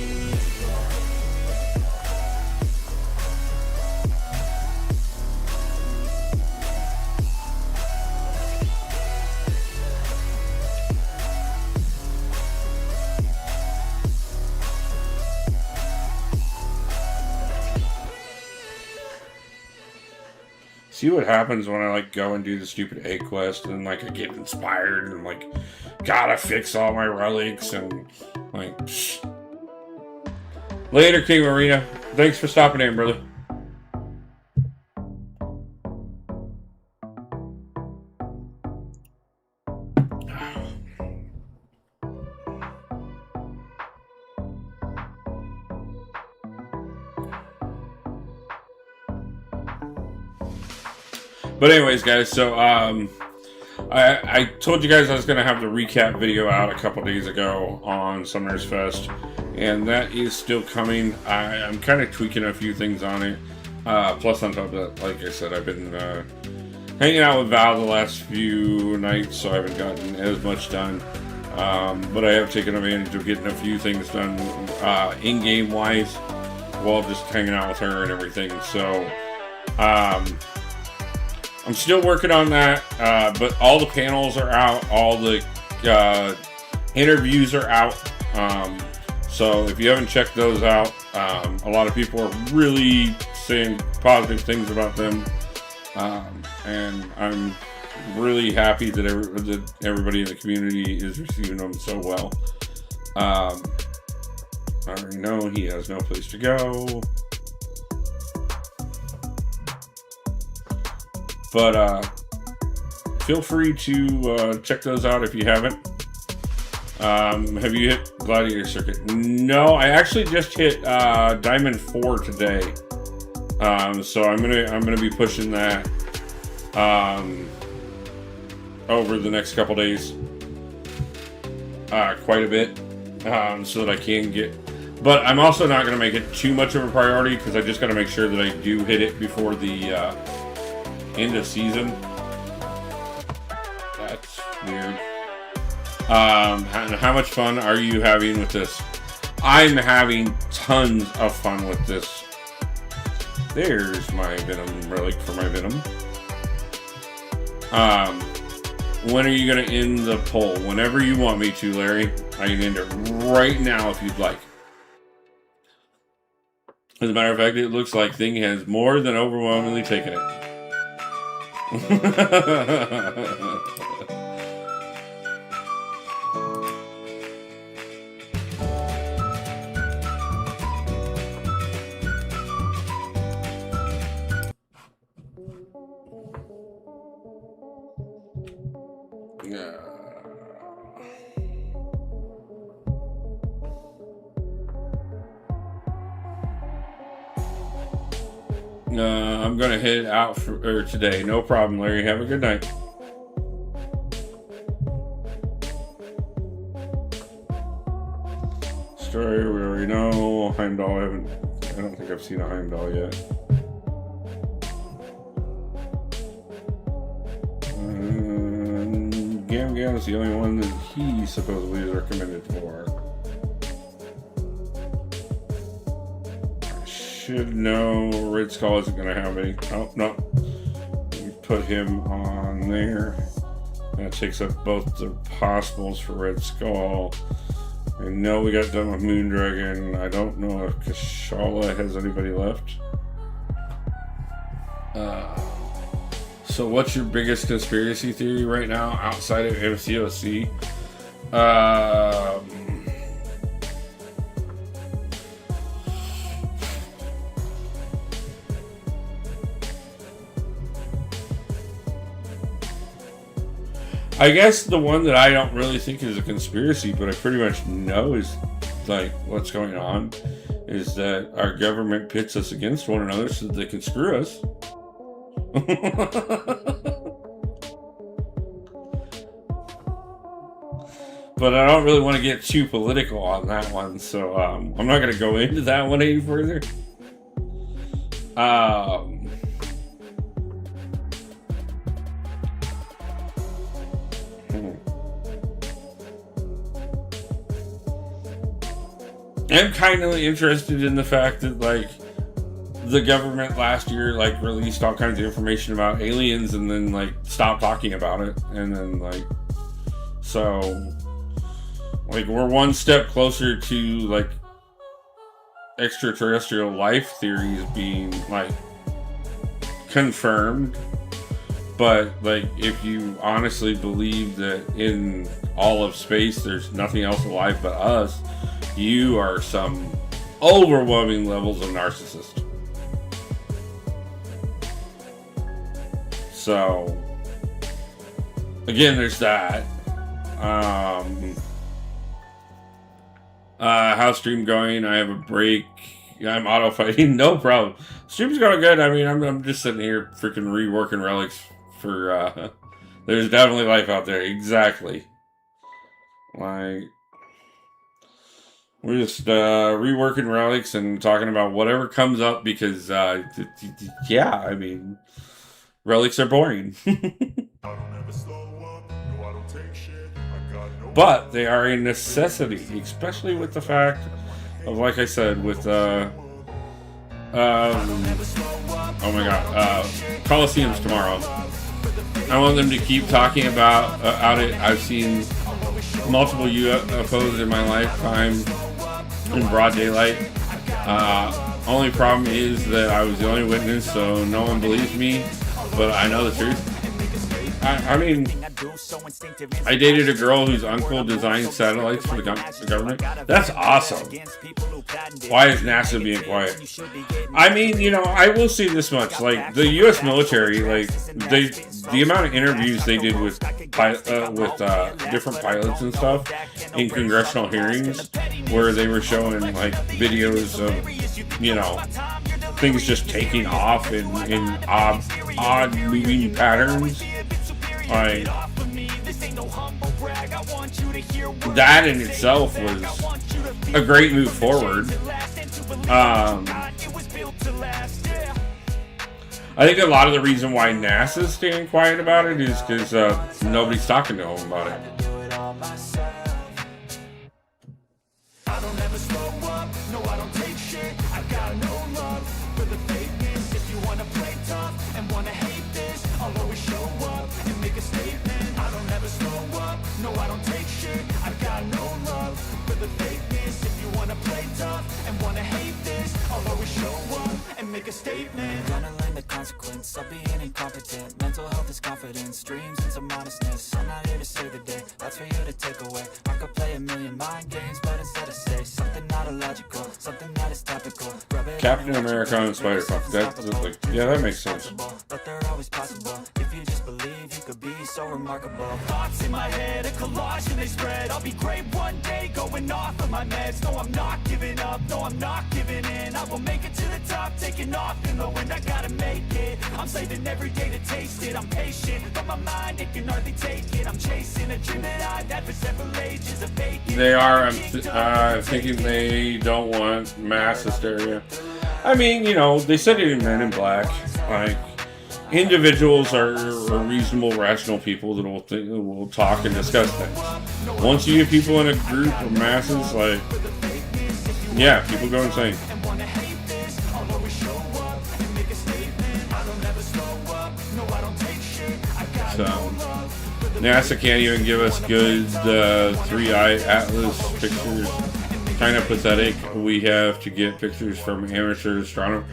see what happens when I like go and do the stupid egg quest and like I get inspired and I'm like, gotta fix all my relics and like. Psh. Later, King Marina. Thanks for stopping in, brother. But anyways, guys, so I told you guys I was going to have the recap video out a couple days ago on Summoners Fest, and that is still coming. I'm kind of tweaking a few things on it. Plus, on top of that, like I said, I've been hanging out with Val the last few nights, so I haven't gotten as much done. But I have taken advantage of getting a few things done in-game wise while just hanging out with her and everything. So, I'm still working on that, but all the panels are out, all the interviews are out, so if you haven't checked those out, a lot of people are really saying positive things about them, and I'm really happy that everybody in the community is receiving them so well. I already know he has no place to go. But feel free to check those out if you haven't. Have you hit Gladiator Circuit? No, I actually just hit Diamond 4 today. So I'm gonna be pushing that over the next couple days quite a bit, so that I can get. But I'm also not gonna make it too much of a priority because I just gotta make sure that I do hit it before the end of season. That's weird. And how much fun are you having with this? I'm having tons of fun with this. There's my Venom relic for my Venom. When are you gonna end the poll? Whenever you want me to, Larry. I can end it right now if you'd like. As a matter of fact, it looks like Thing has more than overwhelmingly taken it. I'm gonna head out for today. No problem, Larry. Have a good night. Story we already know. Heimdall, I don't think I've seen a Heimdall yet. Gam is the only one that he supposedly is recommended for. Should know Red Skull isn't going to have any. Oh, no. We put him on there. That takes up both the possibles for Red Skull. I know we got done with Moondragon. I don't know if Kashala has anybody left. So what's your biggest conspiracy theory right now outside of MCOC? I guess the one that I don't really think is a conspiracy, but I pretty much know is like what's going on, is that our government pits us against one another so that they can screw us. But I don't really want to get too political on that one, so I'm not going to go into that one any further. I'm kind of interested in the fact that, like, the government last year, like, released all kinds of information about aliens and then, like, stopped talking about it. And then, like, so, like, we're one step closer to, like, extraterrestrial life theories being, like, confirmed. But like, if you honestly believe that in all of space there's nothing else alive but us, you are some overwhelming levels of narcissist. So again, there's that. How's stream going? I have a break. I'm auto fighting. No problem. Stream's going good. I mean, I'm just sitting here freaking reworking relics for there's definitely life out there. Exactly. Like, we're just reworking relics and talking about whatever comes up because yeah, I mean, relics are boring. But they are a necessity, especially with the fact of, like I said, with oh my god, Coliseum's tomorrow. I want them to keep talking about it. I've seen multiple UFOs in my lifetime in broad daylight. Only problem is that I was the only witness, so no one believes me, but I know the truth. I mean, I dated a girl whose uncle designed satellites for the government. That's awesome. Why is NASA being quiet? I mean, you know, I will say this much. Like, the U.S. military, like, the amount of interviews they did with different pilots and stuff in congressional hearings where they were showing, like, videos of, you know, things just taking off in odd moving patterns. Like, that in itself was a great move forward. I think a lot of the reason why NASA's staying quiet about it is because nobody's talking to them about it. I don't ever slow up, no I don't take shit, I got no love for the fakeness. If you wanna play tough and wanna hate this, I'll always show up and make a statement. I don't ever slow up, no I don't take shit, I got no love for the fakeness. If you wanna play tough and wanna hate this, I'll always show up and make a statement. Gonna learn the consequence of being incompetent. Mental health is confidence, dreams and some honestness. I'm not here to save the day, that's for you to take away. I could play a million mind games, but instead I say something not illogical, something that is topical. Captain America and Spider-Punk. That's like, yeah, that makes sense. But they're always possible if you just believe you could be so remarkable. Thoughts in my head, a collage and they spread. I'll be great one day, going off of my meds. No, I'm not giving up, no, I'm not giving in. I will make it to the top, taking off in the wind. I gotta make it, I'm saving every day to taste it. I'm patient, but my mind, it can hardly take it. I'm chasing a dream that I've had for several ages of vacant. They are thinking they don't want mass hysteria. I mean, you know, they said it in Men in Black. Like, individuals are reasonable, rational people that will talk and discuss things. Once you get people in a group of masses, like, yeah, people go insane. So, NASA can't even give us good 3-eye atlas pictures. Kind of pathetic. We have to get pictures from amateur astronomers.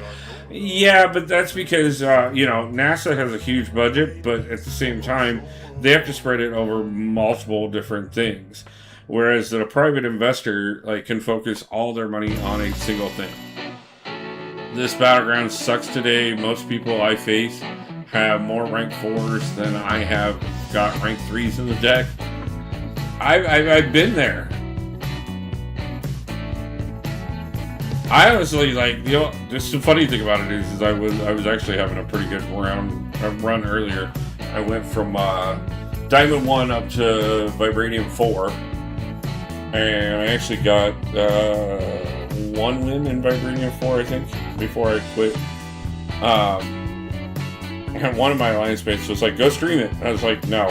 Yeah, but that's because, you know, NASA has a huge budget, but at the same time, they have to spread it over multiple different things. Whereas that a private investor, like, can focus all their money on a single thing. This battleground sucks today. Most people I face have more rank 4s than I have got rank 3s in the deck. I've been there. I honestly, like, you know, just the funny thing about it is I was actually having a pretty good run earlier. I went from Diamond 1 up to Vibranium 4, and I actually got 1 win in Vibranium 4, I think, before I quit. And one of my alliance mates was like, go stream it. And I was like, no.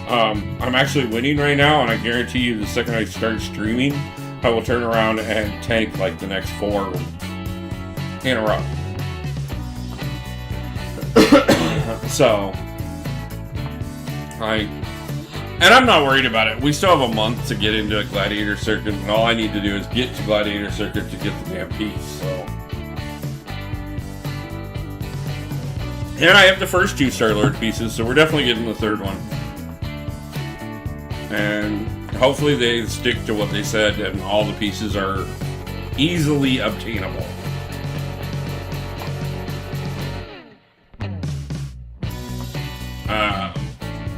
I'm actually winning right now, and I guarantee you the second I start streaming, I will turn around and tank like the next 4 in a row. So, and I'm not worried about it. We still have a month to get into a Gladiator Circuit, and all I need to do is get to Gladiator Circuit to get the damn piece, so. And I have the first 2 Star-Lord pieces, so we're definitely getting the 3rd one. And hopefully they stick to what they said and all the pieces are easily obtainable.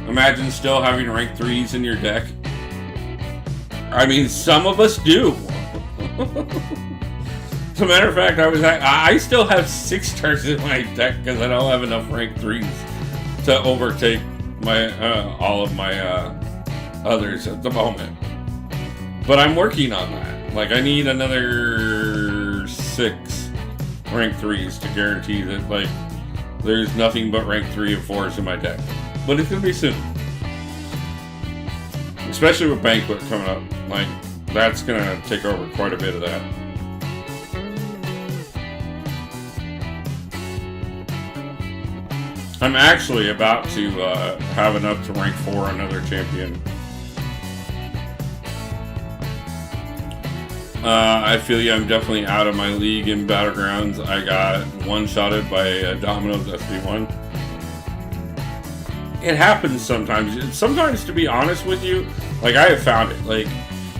Imagine still having rank 3s in your deck. I mean, some of us do. As a matter of fact, I still have 6 stars in my deck because I don't have enough rank 3s to overtake my all of my others at the moment. But I'm working on that. Like, I need another 6 rank 3s to guarantee that, like, there's nothing but rank 3 and 4s in my deck. But it's gonna be soon. Especially with Banquet coming up. Like, that's gonna take over quite a bit of that. I'm actually about to have enough to rank 4 another champion. I feel you. I'm definitely out of my league in Battlegrounds. I got one-shotted by Domino's SB1. It happens sometimes. Sometimes, to be honest with you, like, I have found it. Like,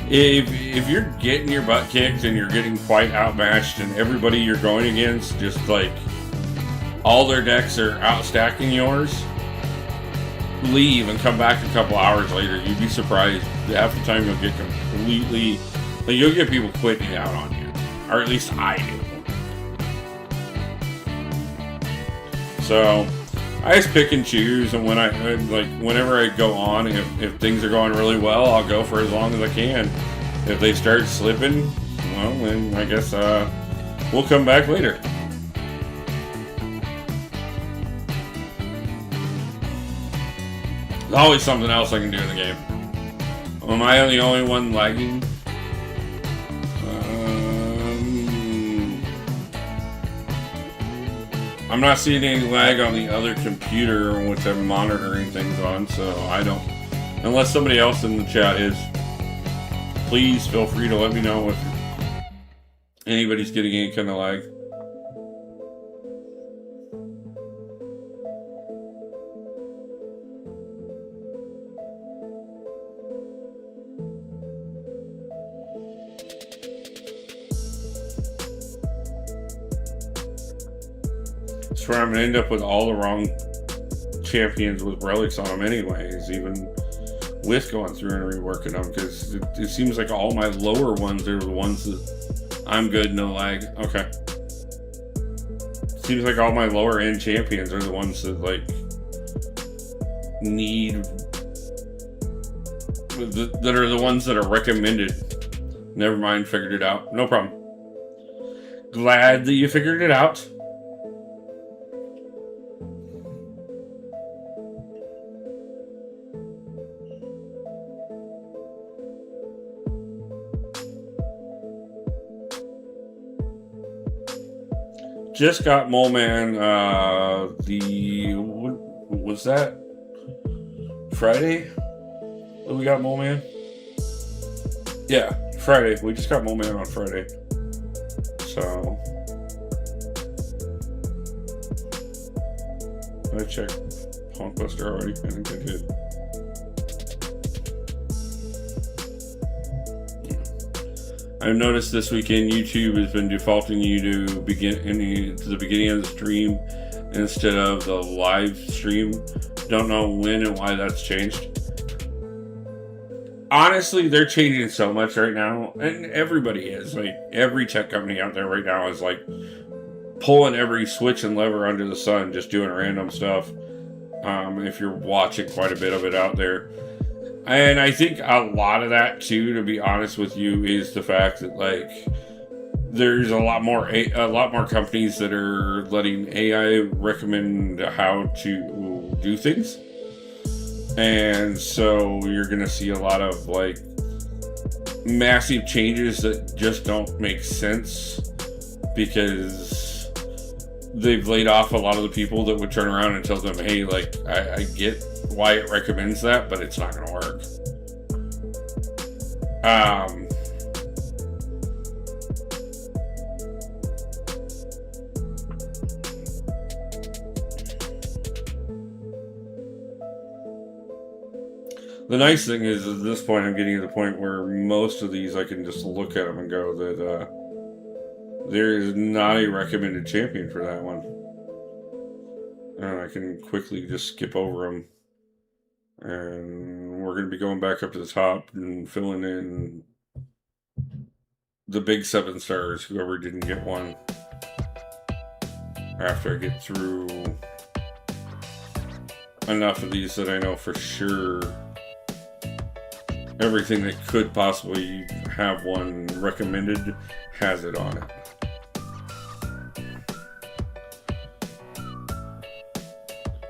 if you're getting your butt kicked and you're getting quite outmatched and everybody you're going against just, like, all their decks are outstacking yours, leave and come back a couple hours later. You'd be surprised. Half the time you'll get completely... Like, you'll get people quitting out on you. Or at least I do. So, I just pick and choose, and when whenever I go on, if things are going really well, I'll go for as long as I can. If they start slipping, well, then I guess we'll come back later. There's always something else I can do in the game. Am I the only one lagging? I'm not seeing any lag on the other computer which I'm monitoring things on, so I don't. Unless somebody else in the chat is. Please feel free to let me know if anybody's getting any kind of lag. Where I'm gonna end up with all the wrong champions with relics on them anyways, even with going through and reworking them, because it seems like all my lower ones are the ones that I'm good, no lag. Okay. Seems like all my lower end champions are the ones that, like, need, that are the ones that are recommended. Never mind, figured it out. No problem. Glad that you figured it out. Just got Mole Man, what was that? Friday? We got Mole Man? Yeah, Friday. We just got Mole Man on Friday. So, I checked Punkbuster already. I think I did. I've noticed this weekend YouTube has been defaulting you to the beginning of the stream instead of the live stream. Don't know when and why that's changed. Honestly, they're changing so much right now, and everybody is. Like, every tech company out there right now is, like, pulling every switch and lever under the sun, just doing random stuff. If you're watching quite a bit of it out there. And I think a lot of that, too, to be honest with you, is the fact that, like, there's a lot more companies that are letting AI recommend how to do things. And so you're going to see a lot of, like, massive changes that just don't make sense because they've laid off a lot of the people that would turn around and tell them, hey, like, I get why it recommends that, but it's not going to work. The nice thing is, at this point, I'm getting to the point where most of these I can just look at them and go that there is not a recommended champion for that one. And I can quickly just skip over them. And we're going to be going back up to the top and filling in the big 7 stars, whoever didn't get one. After I get through enough of these that I know for sure everything that could possibly have one recommended has it on it.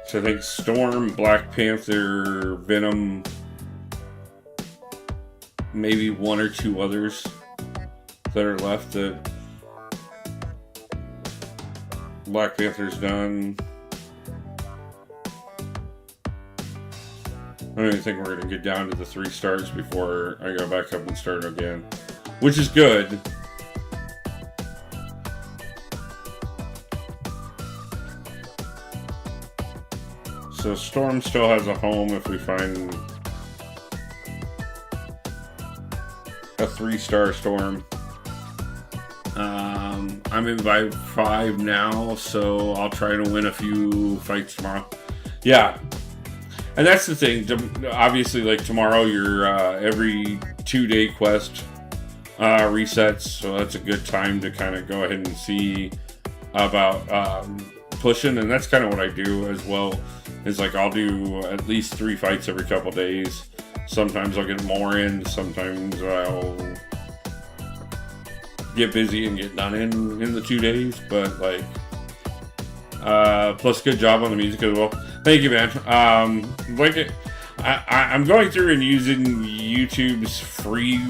So I think Storm, Black Panther, Venom, maybe 1 or 2 others that are left. That Black Panther's done. I don't even think we're going to get down to the 3 stars before I go back up and start again, which is good. So Storm still has a home if we find a 3-star Storm. I'm in by 5 now, so I'll try to win a few fights tomorrow. Yeah. And that's the thing. Obviously, like tomorrow, your every 2-day quest resets, so that's a good time to kind of go ahead and see about pushing. And that's kind of what I do as well. Is like I'll do at least 3 fights every couple days. Sometimes I'll get more in. Sometimes I'll get busy and get done in the 2 days. But like, plus good job on the music as well. Thank you, man. I'm going through and using YouTube's free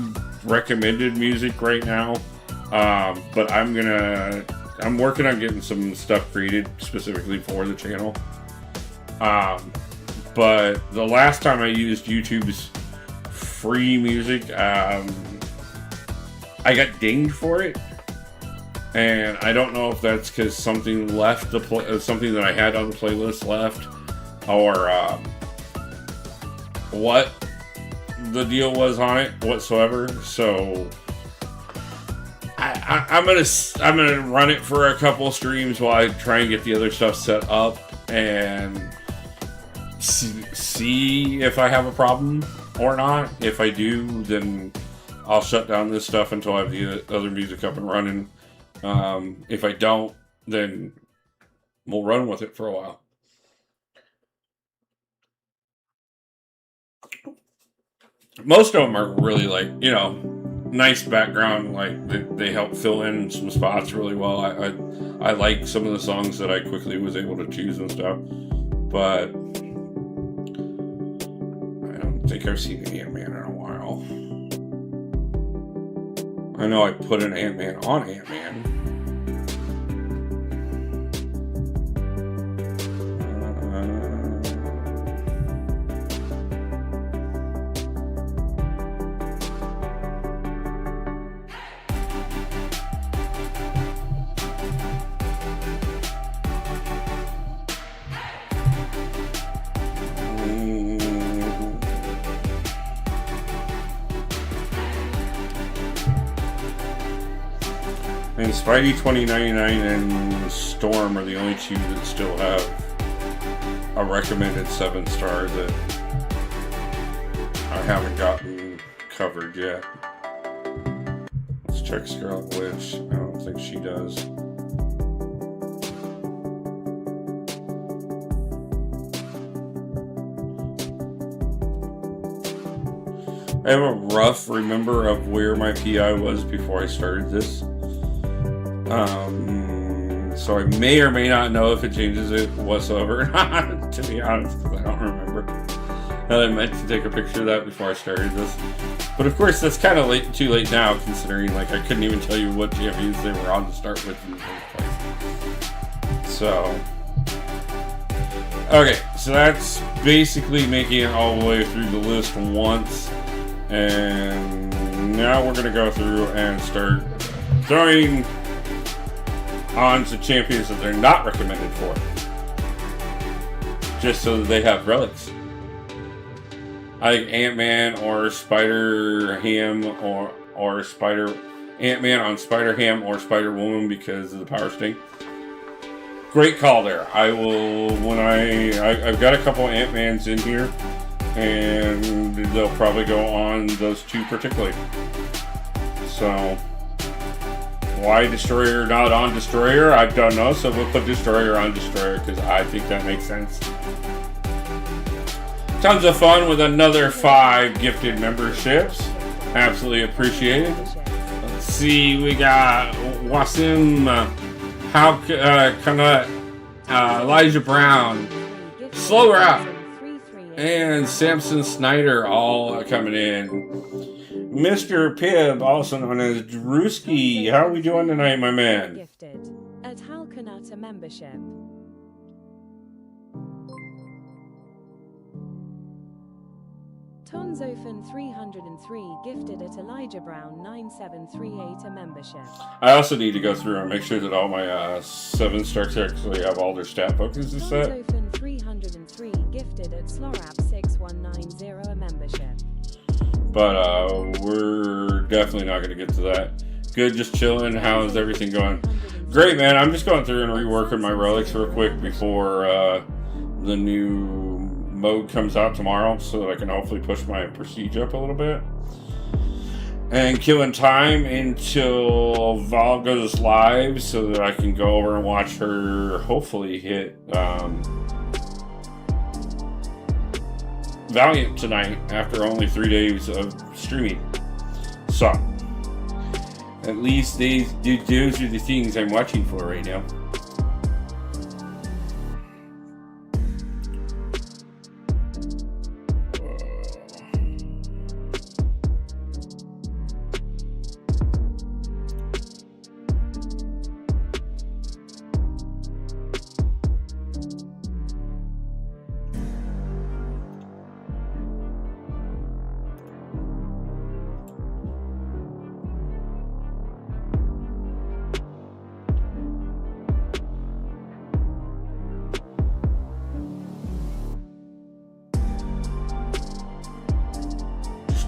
recommended music right now, but I'm working on getting some stuff created specifically for the channel. But the last time I used YouTube's free music, I got dinged for it. And I don't know if that's because something left something that I had on the playlist left, or what the deal was on it whatsoever. So I'm gonna run it for a couple of streams while I try and get the other stuff set up and see if I have a problem or not. If I do, then I'll shut down this stuff until I have the other music up and running. If I don't, then we'll run with it for a while. Most of them are really like, nice background. Like they help fill in some spots really well. I like some of the songs that I quickly was able to choose and stuff, but I don't think I've seen Ant-Man in a while. I know I put an Ant-Man on Ant-Man. And Spidey 2099 and Storm are the only 2 that still have a recommended 7-star that I haven't gotten covered yet. Let's check Scarlet Witch. I don't think she does. I have a rough remember of where my PI was before I started this. So I may or may not know if it changes it whatsoever or not, to be honest, because I don't remember. And I meant to take a picture of that before I started this. But of course, that's kind of too late now, considering like I couldn't even tell you what champions they were on to start with in the first place. So, okay, so that's basically making it all the way through the list once. And now we're going to go through and start throwing on to champions that they're not recommended for, just so that they have relics. like Ant-Man or Spider-Ham or Ant-Man on Spider-Ham or Spider-Woman because of the power sting. Great call there. I will, when I've got a couple Ant-Mans in here, and they'll probably go on those two particularly. So, why Destroyer not on Destroyer? I don't know, so we'll put Destroyer on Destroyer because I think that makes sense. Tons of fun with another 5 gifted memberships. Absolutely appreciated. Let's see, we got Wasim, Elijah Brown, Slower Up, and Samson Snyder all coming in. Mr. Pibb, also known as Drewski. How are we doing tonight, my man? Gifted at Halkanata membership. Tonzofan 303 gifted at Elijah Brown 9738 a membership. I also need to go through and make sure that all my 7-star actually have all their stat focuses set. Tonzofan 303 gifted at Slorap 6190 a membership. But we're definitely not going to get to that. Good, just chilling. How's everything going? Great, man. I'm just going through and reworking my relics real quick before the new mode comes out tomorrow, so that I can hopefully push my prestige up a little bit. And killing time until Val goes live so that I can go over and watch her hopefully hit Valiant tonight after only 3 days of streaming. So, at least those are the things I'm watching for right now.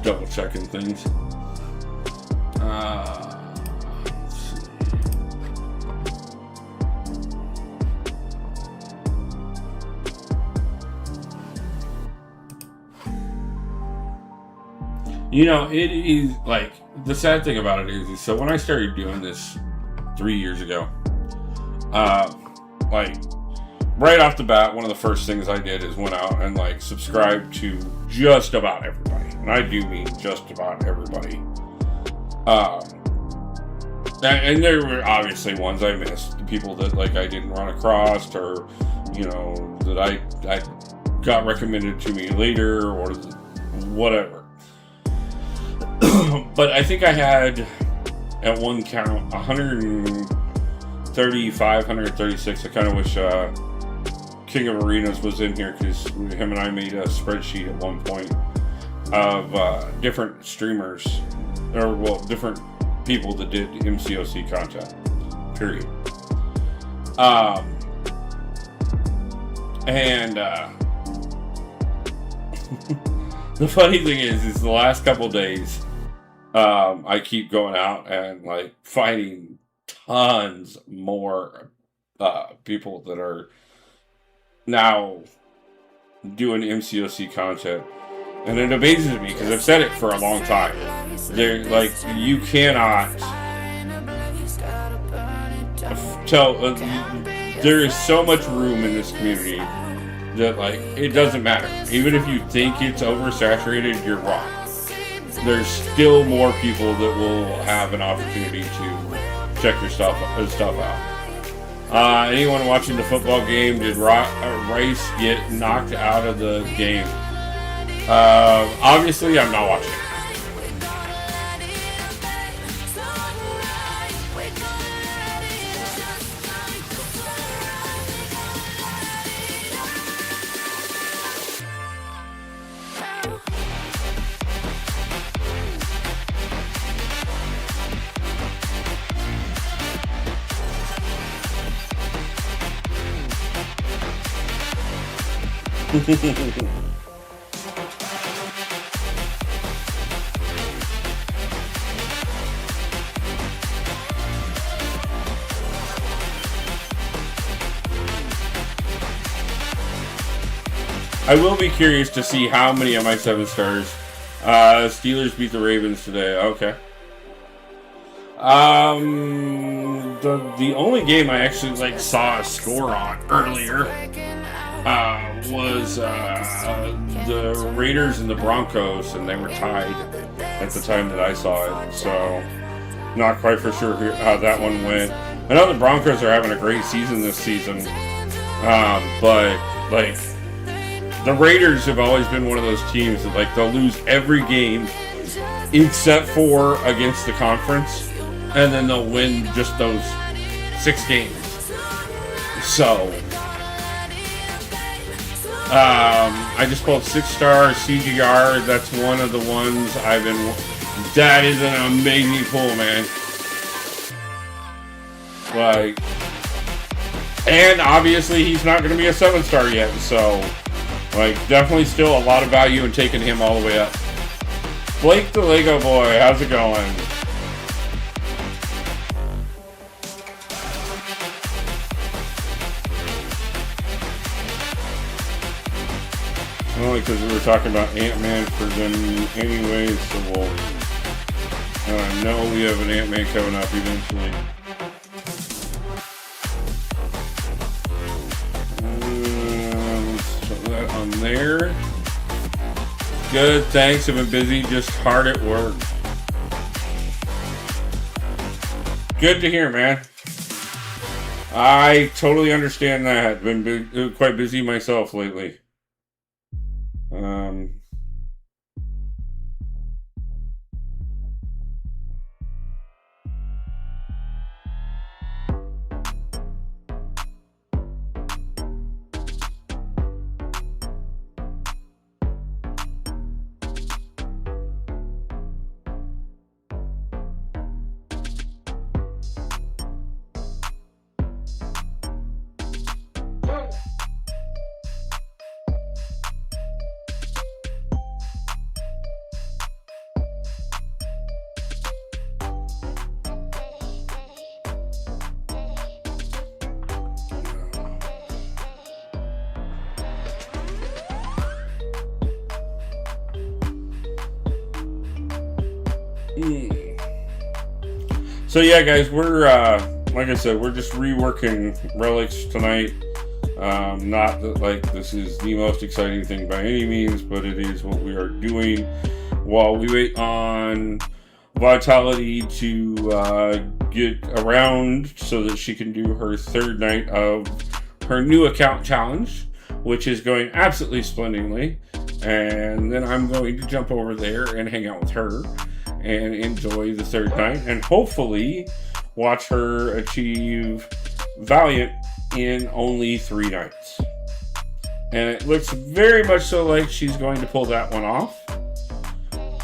Double checking things. Let's see. You know, it is like the sad thing about it is so when I started doing this 3 years ago, like right off the bat, one of the first things I did is went out and like subscribed to just about everybody. And I do mean just about everybody. And there were obviously ones I missed. The people that like I didn't run across, or you know, that I got recommended to me later, or whatever. But I think I had at one count 135, 136. I kind of wish King of Arenas was in here because him and I made a spreadsheet at one point of different streamers, or well, different people that did MCOC content, period. And the funny thing is the last couple days, I keep going out and like finding tons more people that are now doing MCOC content. And it amazes me because I've said it for a long time. They're like, you cannot tell. There is so much room in this community that, like, it doesn't matter. Even if you think it's oversaturated, you're wrong. There's still more people that will have an opportunity to check your stuff out. Anyone watching the football game? Did Rice get knocked out of the game? Obviously, I'm not watching. I will be curious to see how many of my 7 stars. Steelers beat the Ravens today. Okay. The only game I actually like saw a score on earlier was the Raiders and the Broncos, and they were tied at the time that I saw it. So not quite for sure how that one went. I know the Broncos are having a great season this season, but like the Raiders have always been one of those teams that like they'll lose every game except for against the conference, and then they'll win just those 6 games. So I just pulled 6-star CGR. That's one of the ones I've been. That is an amazing pull, man. Like, and obviously he's not going to be a 7-star yet. So, like, definitely still a lot of value in taking him all the way up. Blake the Lego Boy, how's it going? Only because we were talking about Ant-Man for them anyways, so we'll... I know we have an Ant-Man coming up eventually. Let's put that on there. Good, thanks. I've been busy, just hard at work. Good to hear, man. I totally understand that. Been quite busy myself lately. So yeah, guys, we're like I said, we're just reworking Relics tonight. Not that like this is the most exciting thing by any means, but it is what we are doing while we wait on Vitality to get around so that she can do her 3rd night of her new account challenge, which is going absolutely splendidly. And then I'm going to jump over there and hang out with her and enjoy the 3rd night, and hopefully watch her achieve Valiant in only 3 nights. And it looks very much so like she's going to pull that one off.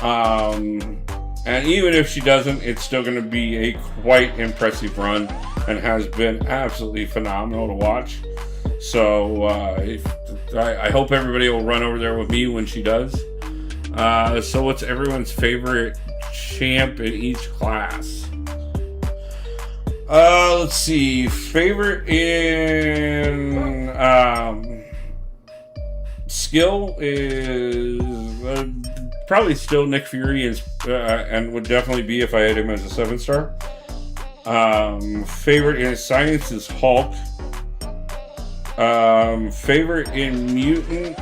And even if she doesn't, it's still going to be a quite impressive run and has been absolutely phenomenal to watch. So I hope everybody will run over there with me when she does. So what's everyone's favorite champ in each class? Let's see. Favorite in skill is probably still Nick Fury, and would definitely be if I had him as a 7-star. Favorite in science is Hulk. Favorite in mutant,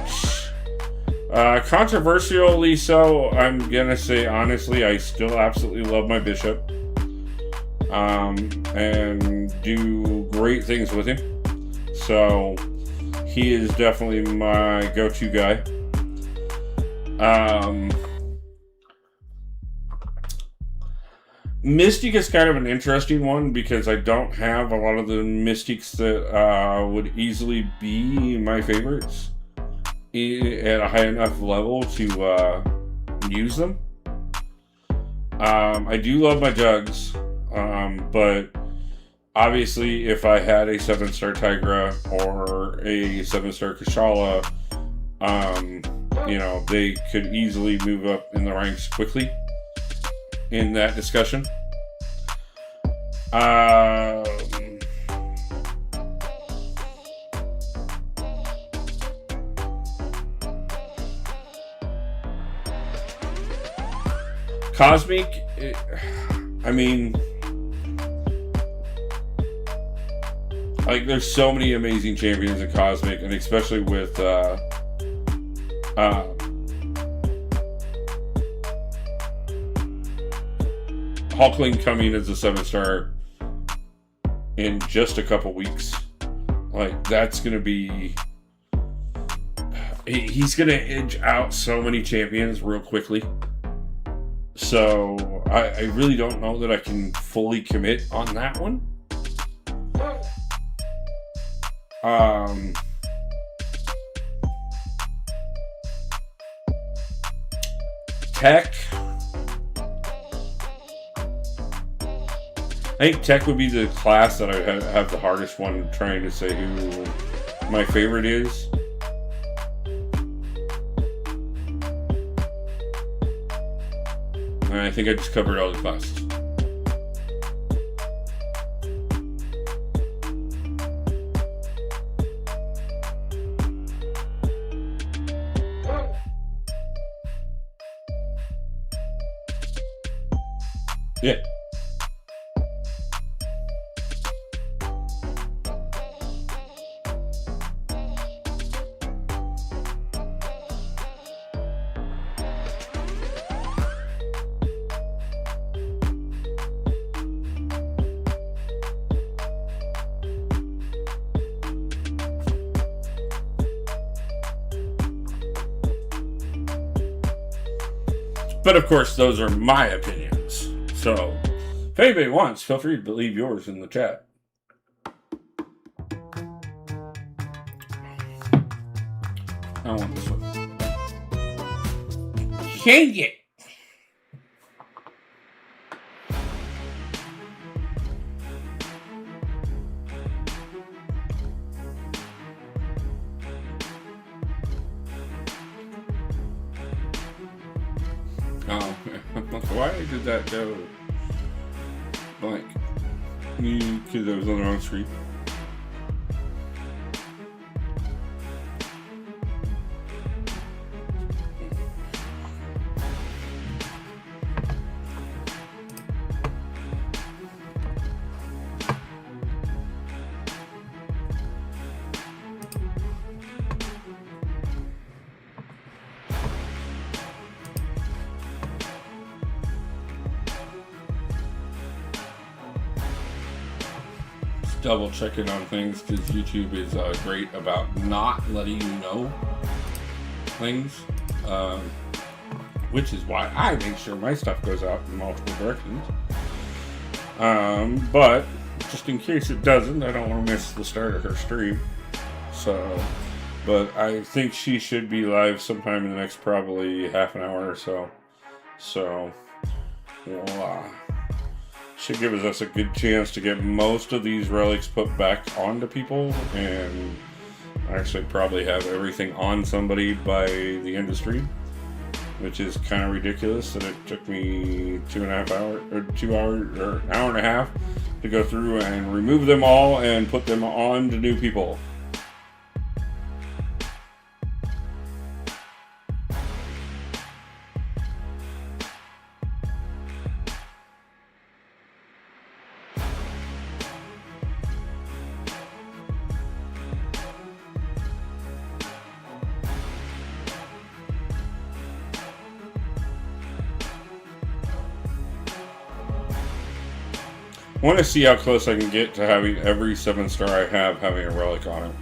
controversially so, I'm gonna say honestly, I still absolutely love my Bishop, and do great things with him. So he is definitely my go-to guy. Mystic is kind of an interesting one because I don't have a lot of the Mystics that would easily be my favorites at a high enough level to use them. I do love my Jugs, but obviously if I had a 7-star Tigra or a 7-star Kashala, you know, they could easily move up in the ranks quickly in that discussion. Cosmic, I mean, like, there's so many amazing champions in Cosmic, and especially with Hulkling coming as a 7-star in just a couple weeks. Like, that's going to be... He's going to edge out so many champions real quickly. So, I really don't know that I can fully commit on that one. Tech. I think Tech would be the class that I have the hardest one trying to say who my favorite is. And I think I just covered all the classes. Yeah. But of course, those are my opinions. So, if anybody wants, feel free to leave yours in the chat. I want this one. Change it! Oh, why did that go blank? Because I was on the wrong screen. Double checking on things because YouTube is great about not letting you know things, which is why I make sure my stuff goes out in multiple directions. But just in case it doesn't, I don't want to miss the start of her stream. So, but I think she should be live sometime in the next probably half an hour or so. So, we'll, should give us a good chance to get most of these relics put back onto people and actually probably have everything on somebody by the end of stream, which is kind of ridiculous that it took me 2.5 hours or 2 hours or an hour and a half to go through and remove them all and put them on to new people. I want to see how close I can get to having every 7-star I have having a relic on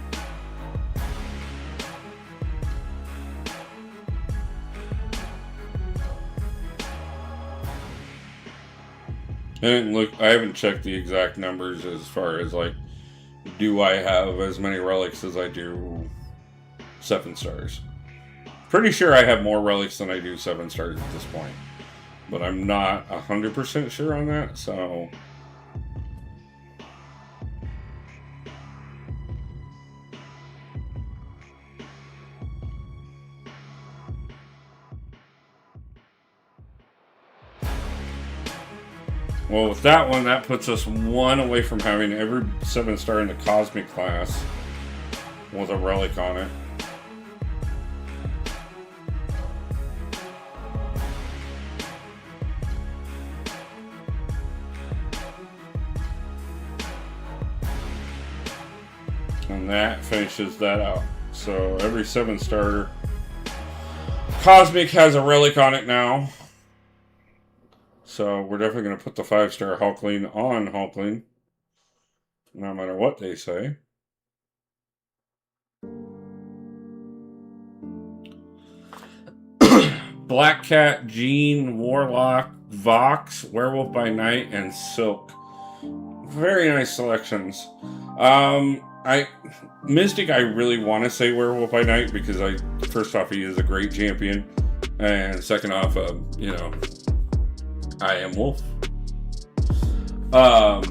it. I haven't checked the exact numbers as far as like, do I have as many relics as I do 7-stars? Pretty sure I have more relics than I do 7-stars at this point. But I'm not 100% sure on that, so... Well, with that one, that puts us one away from having every 7-star in the Cosmic class with a relic on it. And that finishes that out. So every 7-star Cosmic has a relic on it now. So we're definitely going to put the 5-star Hulkling on Hulkling, no matter what they say. Black Cat, Jean, Warlock, Vox, Werewolf by Night, and Silk. Very nice selections. Mystic, I really want to say Werewolf by Night because first off, he is a great champion, and second off, you know, I am Wolf. But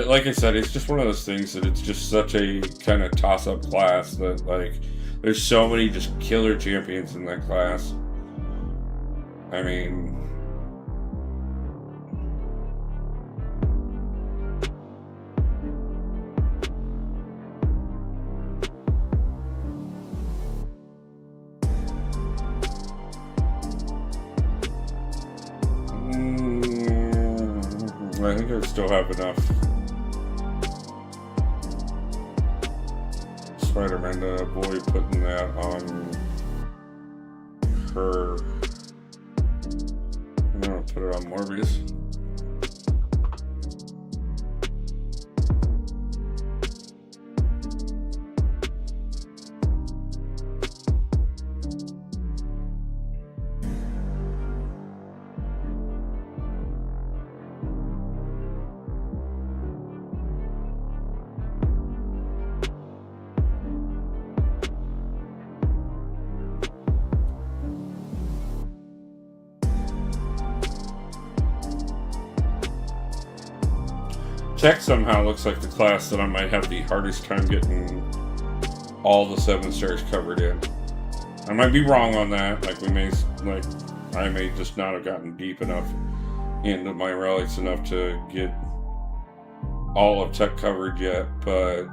like I said, it's just one of those things that it's just such a kind of toss-up class that, like, there's so many just killer champions in that class. I mean, I think I still have enough Spider-Man to avoid putting that on her. I'm gonna put it on Morbius. Tech somehow looks like the class that I might have the hardest time getting all the 7-stars covered in. I might be wrong on that. I may just not have gotten deep enough into my relics enough to get all of Tech covered yet, but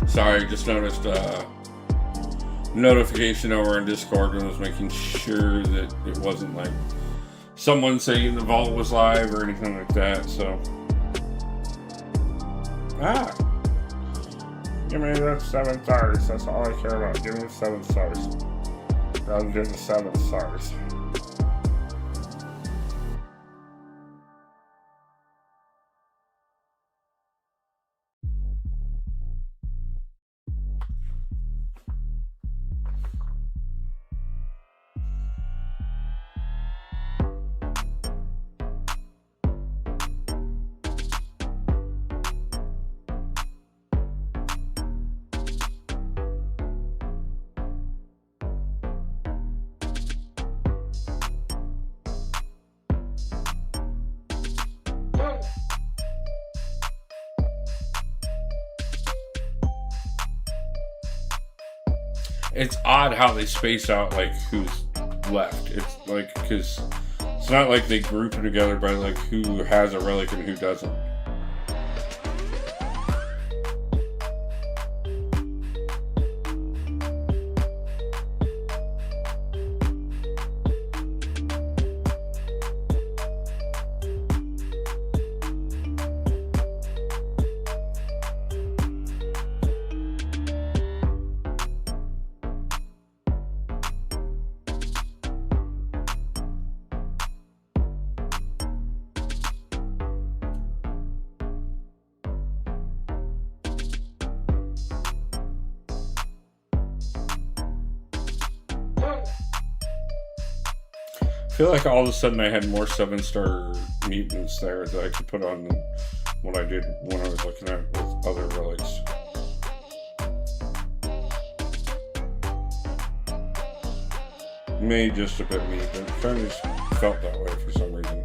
sorry, just noticed a notification over in Discord and was making sure that it wasn't like someone saying the vault was live or anything like that, so. Give me the 7 stars, that's all I care about. Give me the 7 stars. I'll give the 7 stars. It's odd how they space out like who's left. It's like, because it's not like they group them together by like who has a relic and who doesn't. I feel like all of a sudden I had more 7-star mutants there that I could put on than what I did when I was looking at it with other relics. May just a bit me, but it kind of just felt that way for some reason.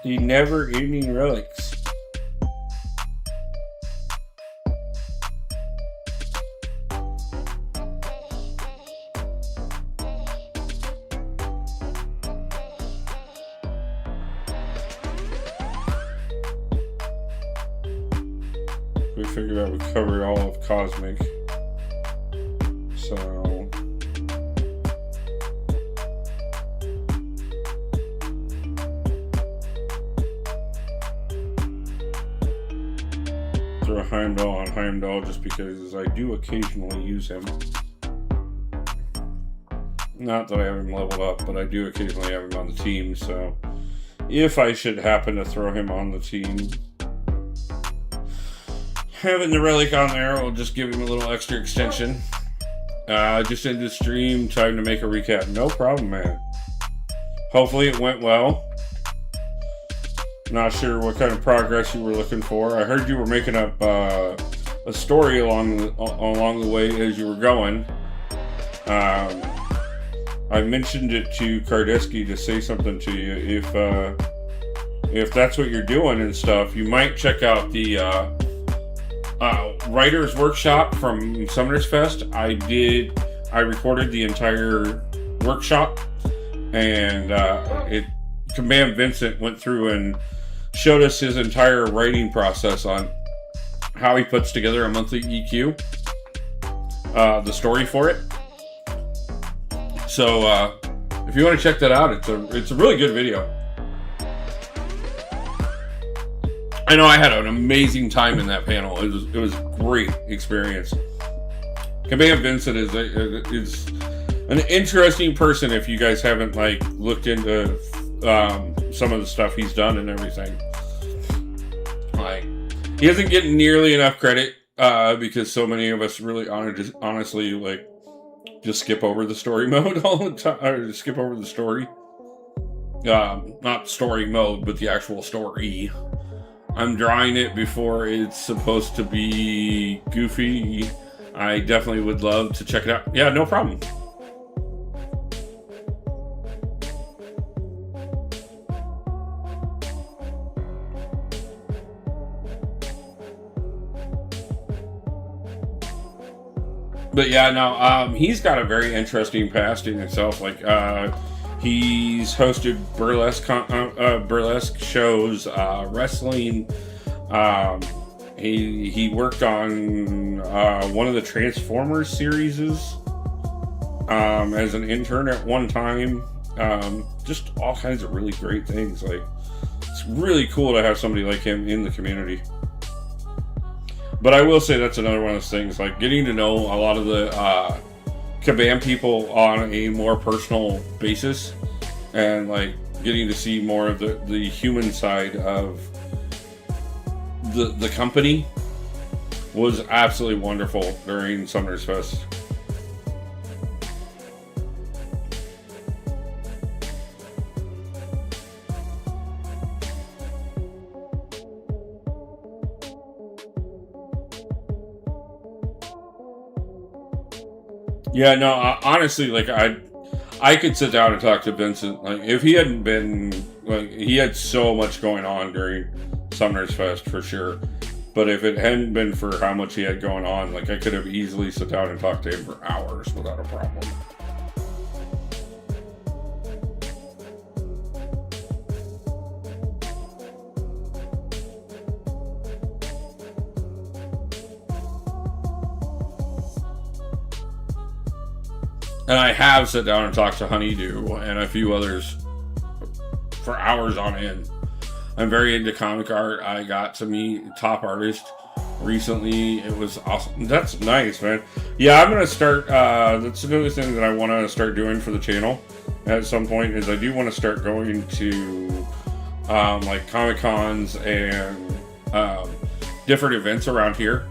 The never-ending relics. We figured out we covered all of Cosmic. So throw Heimdall on Heimdall just because I do occasionally use him. Not that I have him leveled up, but I do occasionally have him on the team, so if I should happen to throw him on the team, having the relic on there will just give him a little extra extension. Just ended the stream, time to make a recap. No problem, man. Hopefully it went well. Not sure what kind of progress you were looking for. I heard you were making up a story along the way as you were going. I mentioned it to Kardesky to say something to you. If that's what you're doing and stuff, you might check out the writer's workshop from Summoners Fest. I recorded the entire workshop, and Command Vincent went through and showed us his entire writing process on how he puts together a monthly EQ, the story for it. So if you want to check that out, it's a really good video. I know I had an amazing time in that panel. It was a great experience. Command Vincent is an interesting person if you guys haven't looked into some of the stuff he's done and everything. He isn't getting nearly enough credit because so many of us really honestly just skip over the story mode all the time, or skip over the story. Not story mode, but the actual story. I'm drawing it before it's supposed to be goofy. I definitely would love to check it out. Yeah, no problem. But yeah, no, he's got a very interesting past in itself. He's hosted burlesque shows, wrestling. He worked on one of the Transformers series as an intern at one time. Just all kinds of really great things. It's really cool to have somebody like him in the community. But I will say that's another one of those things, getting to know a lot of the Kabam people on a more personal basis, and getting to see more of the human side of the company was absolutely wonderful during Summoners Fest. Yeah, no, honestly, I could sit down and talk to Vincent. If he hadn't been, he had so much going on during Summoners Fest for sure. But if it hadn't been for how much he had going on, I could have easily sat down and talked to him for hours without a problem. And I have sat down and talked to Honeydew and a few others for hours on end. I'm very into comic art. I got to meet Top Artist recently. It was awesome. That's nice, man. Yeah, I'm going to start, that's another thing that I want to start doing for the channel at some point, is I do want to start going to Comic Cons and different events around here.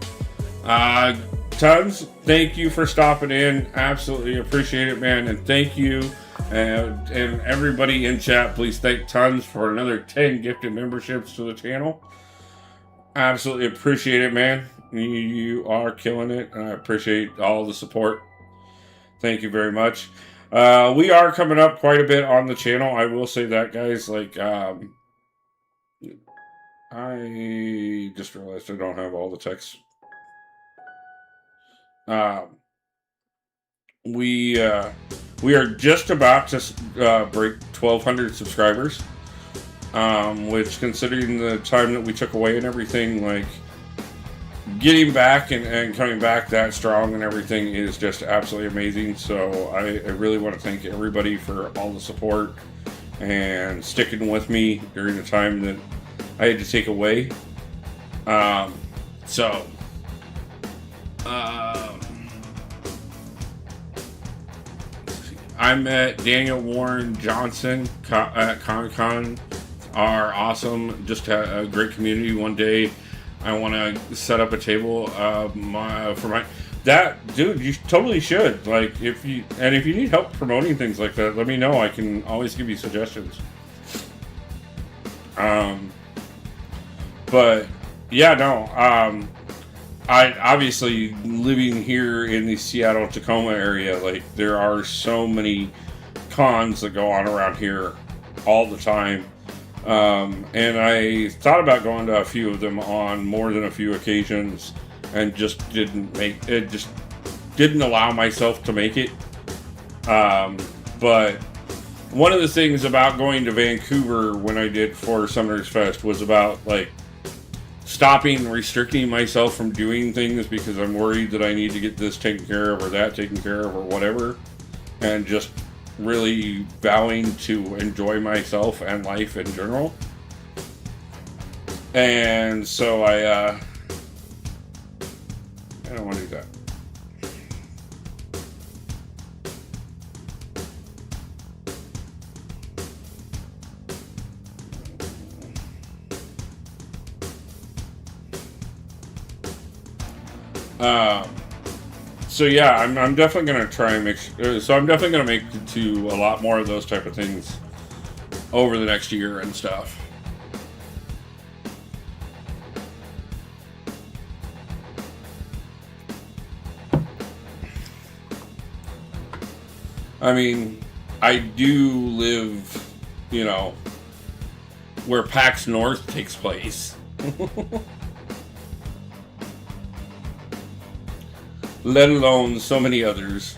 Tons, thank you for stopping in. Absolutely appreciate it, man. And thank you. And everybody in chat, please thank Tons for another 10 gifted memberships to the channel. Absolutely appreciate it, man. You are killing it. And I appreciate all the support. Thank you very much. We are coming up quite a bit on the channel. I will say that, guys. I just realized I don't have all the text. We are just about to break 1,200 subscribers. Which, considering the time that we took away and everything, like getting back and coming back that strong and everything is just absolutely amazing. So I really want to thank everybody for all the support and sticking with me during the time that I had to take away. So I met Daniel Warren Johnson at Con are awesome. Just a great community. One day I want to set up a table for my that dude. You totally should. Like, if you need help promoting things like that, let me know. I can always give you suggestions. But yeah, no. I obviously, living here in the Seattle Tacoma area, like, there are so many cons that go on around here all the time. And I thought about going to a few of them on more than a few occasions and just didn't allow myself to make it. But one of the things about going to Vancouver when I did for Summoners Fest was about, like, restricting myself from doing things because I'm worried that I need to get this taken care of or that taken care of or whatever, and just really vowing to enjoy myself and life in general. And so I don't want to do that. So yeah, I'm definitely gonna try and I'm definitely gonna make it to a lot more of those type of things over the next year and stuff. I mean, I do live, where PAX North takes place. Let alone so many others.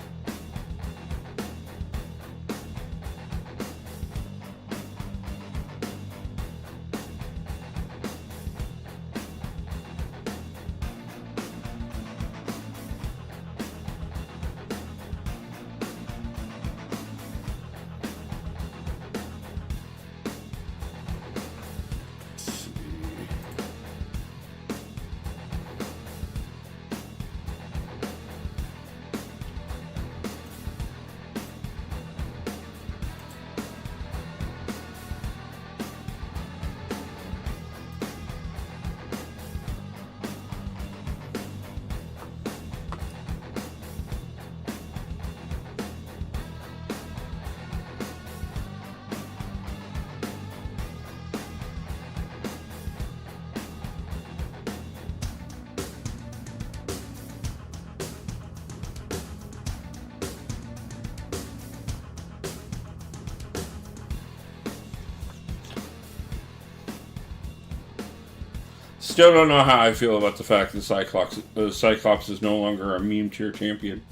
Still don't know how I feel about the fact that Cyclops is no longer a meme tier champion.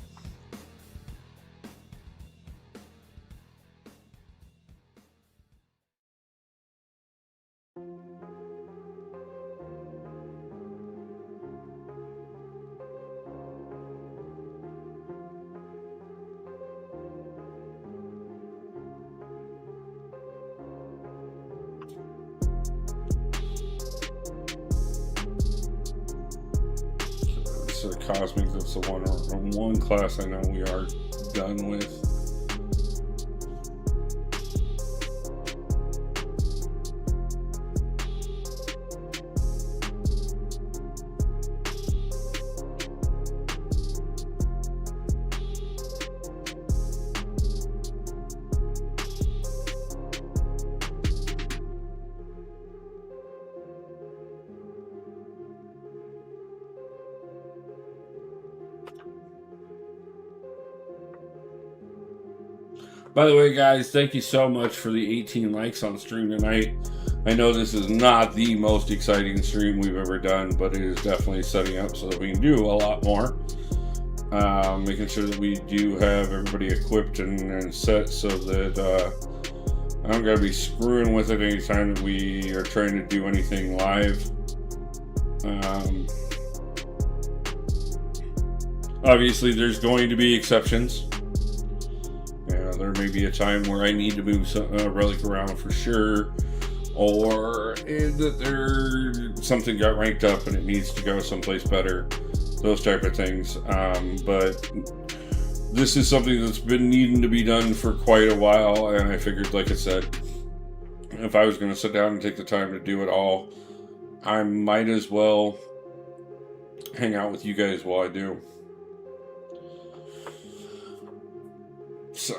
Cosmic, that's the one class I know we are done with. By the way, guys, thank you so much for the 18 likes on stream tonight. I know this is not the most exciting stream we've ever done, but it is definitely setting up so that we can do a lot more. Making sure that we do have everybody equipped and set so that I don't gotta be screwing with it anytime that we are trying to do anything live. Obviously, there's going to be exceptions. There may be a time where I need to move a relic around for sure, or that something got ranked up and it needs to go someplace better. Those type of things. But this is something that's been needing to be done for quite a while, and I figured, like I said, if I was going to sit down and take the time to do it all, I might as well hang out with you guys while I do. So,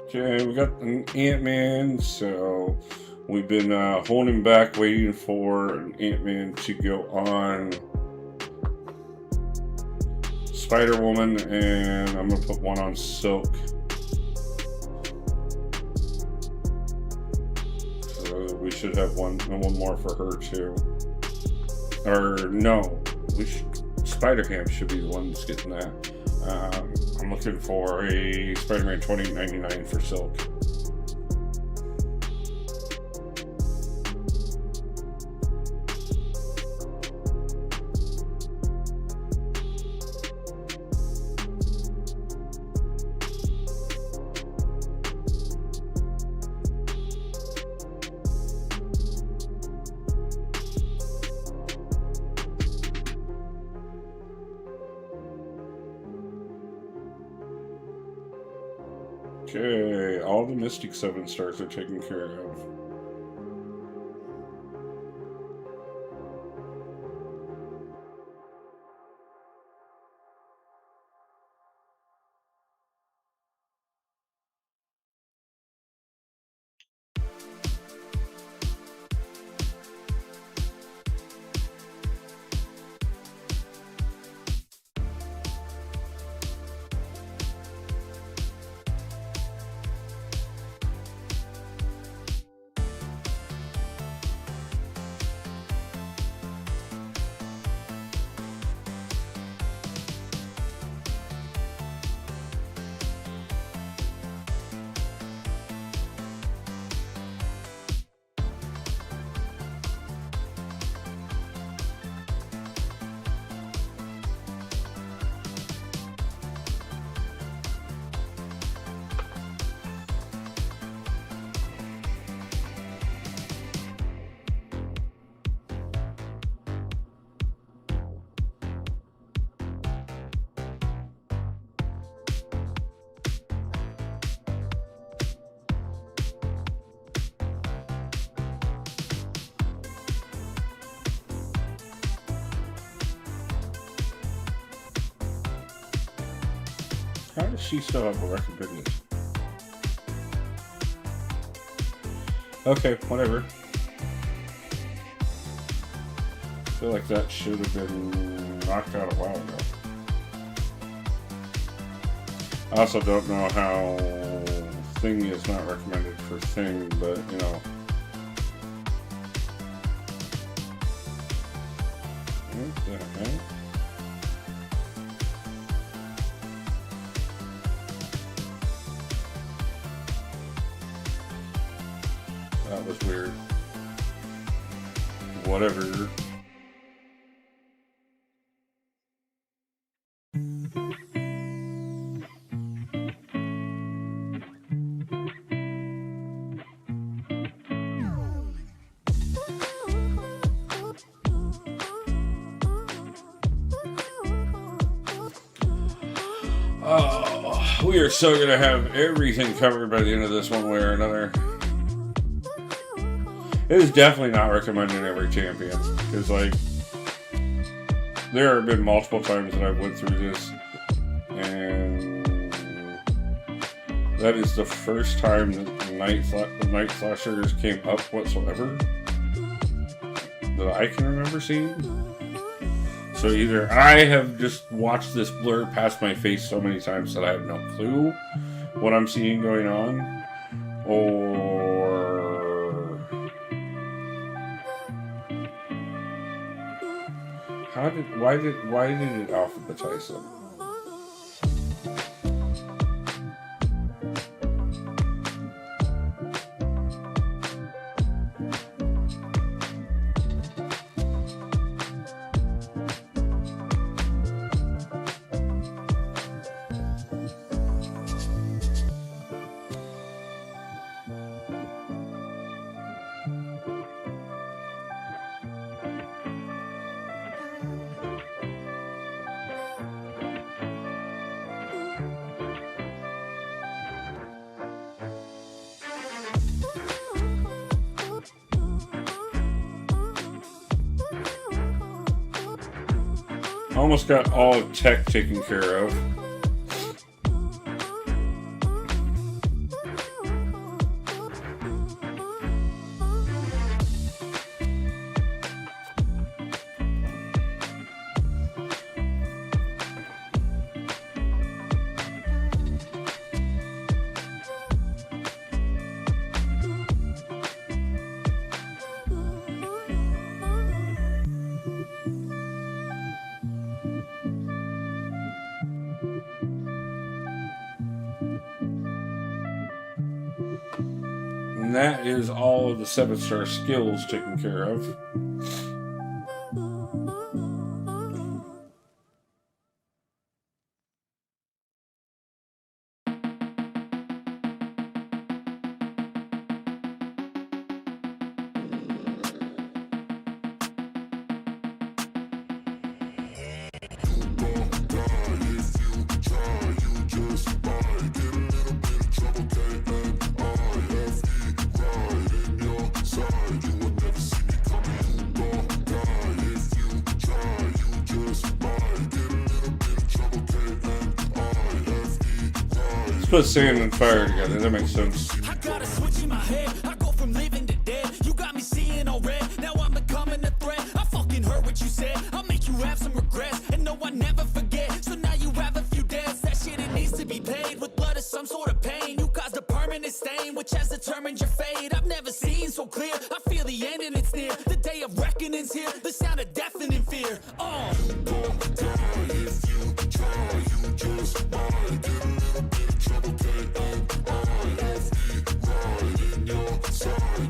okay, we got an Ant-Man, so we've been holding back, waiting for an Ant-Man to go on Spider-Woman, and I'm going to put one on Silk. So we should have one more for her too. Or no, Spider-Ham should be the one that's getting that. I'm looking for a Spider-Man 2099 for Silk. Okay, all the Mystic 7 stars are taken care of. How does she still have a record business? Okay, whatever. I feel like that should have been knocked out a while ago. I also don't know how Thing is not recommended for Thing, but you know. What the heck? That was weird. Whatever. Oh, we are so going to have everything covered by the end of this one way or another. It is definitely not recommended every champion, because like there have been multiple times that I've went through this, and that is the first time that the night flashers came up whatsoever that I can remember seeing. So either I have just watched this blur past my face so many times that I have no clue what I'm seeing going on, or why did it alphabetize them? Almost got all of tech taken care of. And that is all of the 7-star skills taken care of. Put sand and fire together, that makes sense. I got a switch in my head, I go from living to dead. You got me seeing all red, now I'm becoming a threat. I fucking heard what you said, I'll make you have some regrets. And no, I never forget, so now you have a few debts. That shit, it needs to be paid with blood or some sort of pain. You caused a permanent stain, which has determined your fate. I've never seen so clear, I feel the end and it's near. The day of reckoning's here, the sound of deafening fear. Don't die if you try, you just might get a little bit of trouble.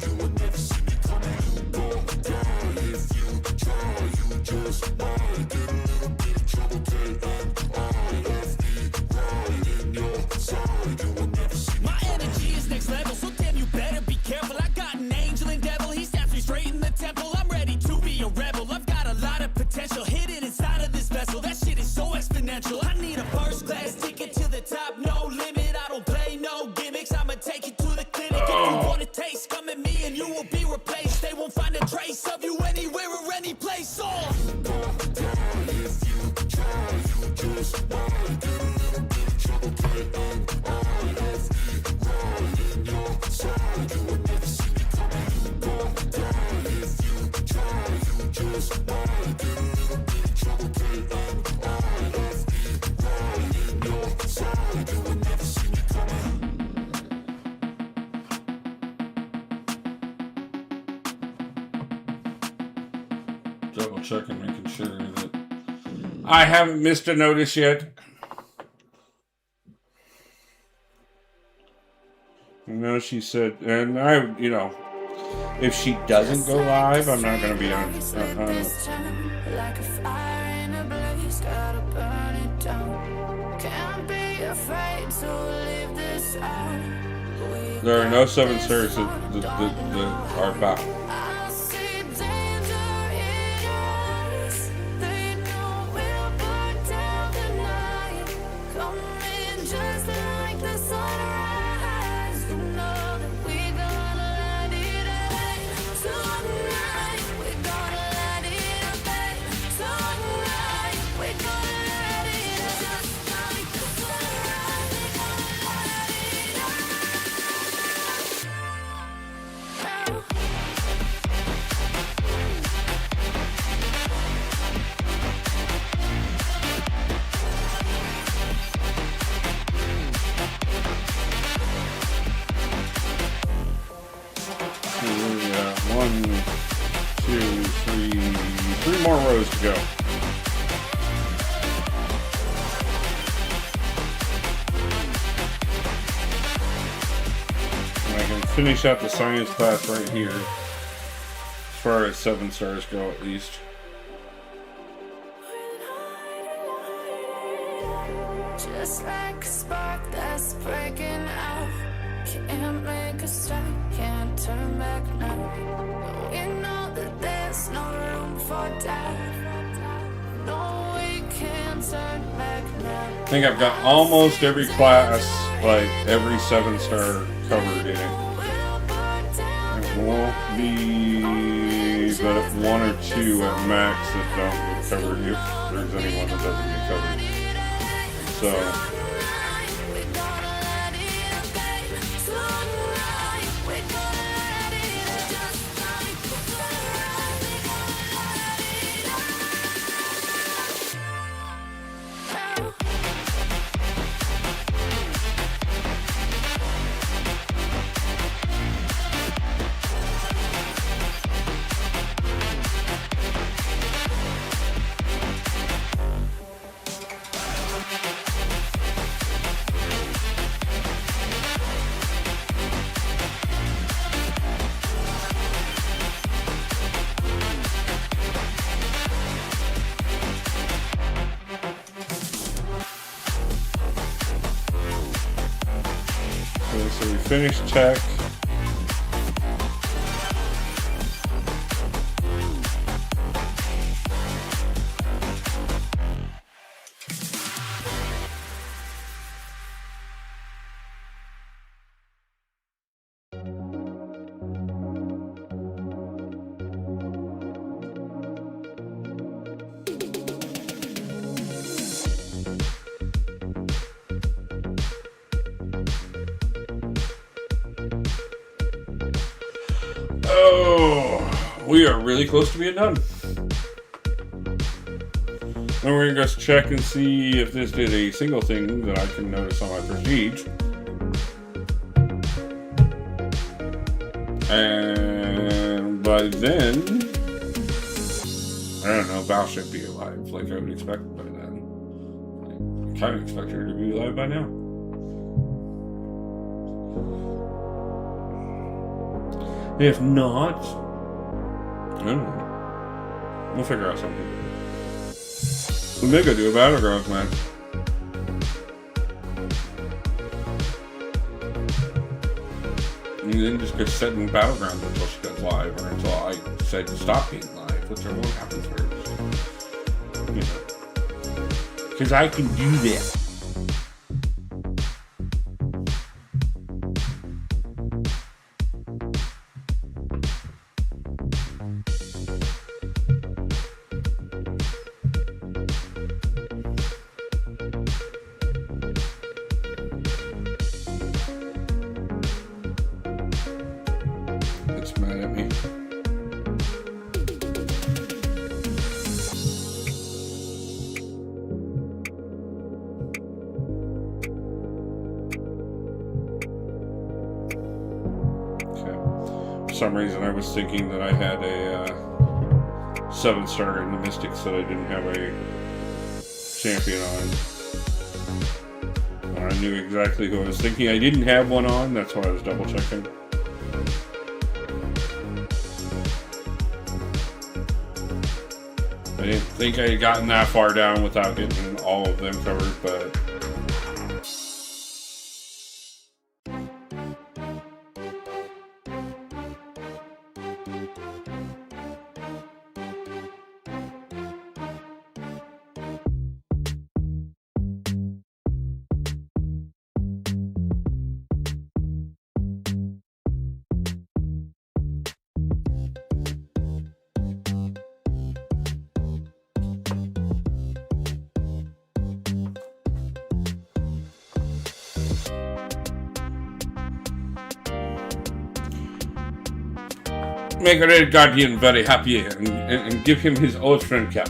You will never see me coming. Don't die if you try. You just might get a little bit of trouble. K-N-I-F-E right in your side. You will never see me. My energy is next level, so damn you better be careful. I got an angel and devil, he snaps me straight in the temple. I'm ready to be a rebel. I've got a lot of potential hidden inside of this vessel. That shit is so exponential. I need a first class ticket to the top, no limit. I don't play no gimmicks. I'ma take you to the clinic. If you want a taste, come at me and you will be replaced. They won't find a trace of you anywhere or any place. Don't die if you try. You just might get a little bit of trouble. K-N-I-F-E right in your side. You will never see me coming. Don't die if you try. You just might get a little bit of trouble. K-N-I-F-E right in your side. You will never see me coming. Double checking, making sure that I haven't missed a notice yet. No, she said, and I, if she doesn't go live, I'm not going to be on. Like a fire in a blaze, gotta burn it down. Can't be afraid to leave this out. There are no 7 stars that are back. I see danger in us. They know we'll burn down the night. Coming just like the sunrise. You know that we're gonna light it up tonight. We're gonna light it up tonight. We're gonna light it up just like the sunrise. We're gonna light it up. 1, 2, 3 more rows to go. And I can finish out the science class right here. As far as 7 stars go, at least. Just like a spark that's breaking out. Can't make a stop, can't turn back now. We know that there's no room for doubt. No, we can't turn back now. I think I've got almost every class, like every 7-star covered in it. There won't be but 1 or 2 at max that don't get covered, if there's anyone that doesn't get covered. So we finished tech. Oh, we are really close to being done. Then we're gonna just check and see if this did a single thing that I can notice on my prestige. And by then, I don't know, Val should be alive like I would expect by then. I kind of expect her to be alive by now. If not, I don't know. We'll figure out something. We may go do a battlegrounds match. And then just go sit in battlegrounds until she goes live, or until I said to stop being live, whichever one happens first. You know. Because I can do that. It's mad at me. Okay. For some reason I was thinking that I had a 7-star in the Mystics that I didn't have a champion on. I knew exactly who I was thinking. I didn't have one on, that's why I was double checking. I didn't think I had gotten that far down without getting all of them covered, but make a Red Guardian very happy and give him his old friend cap.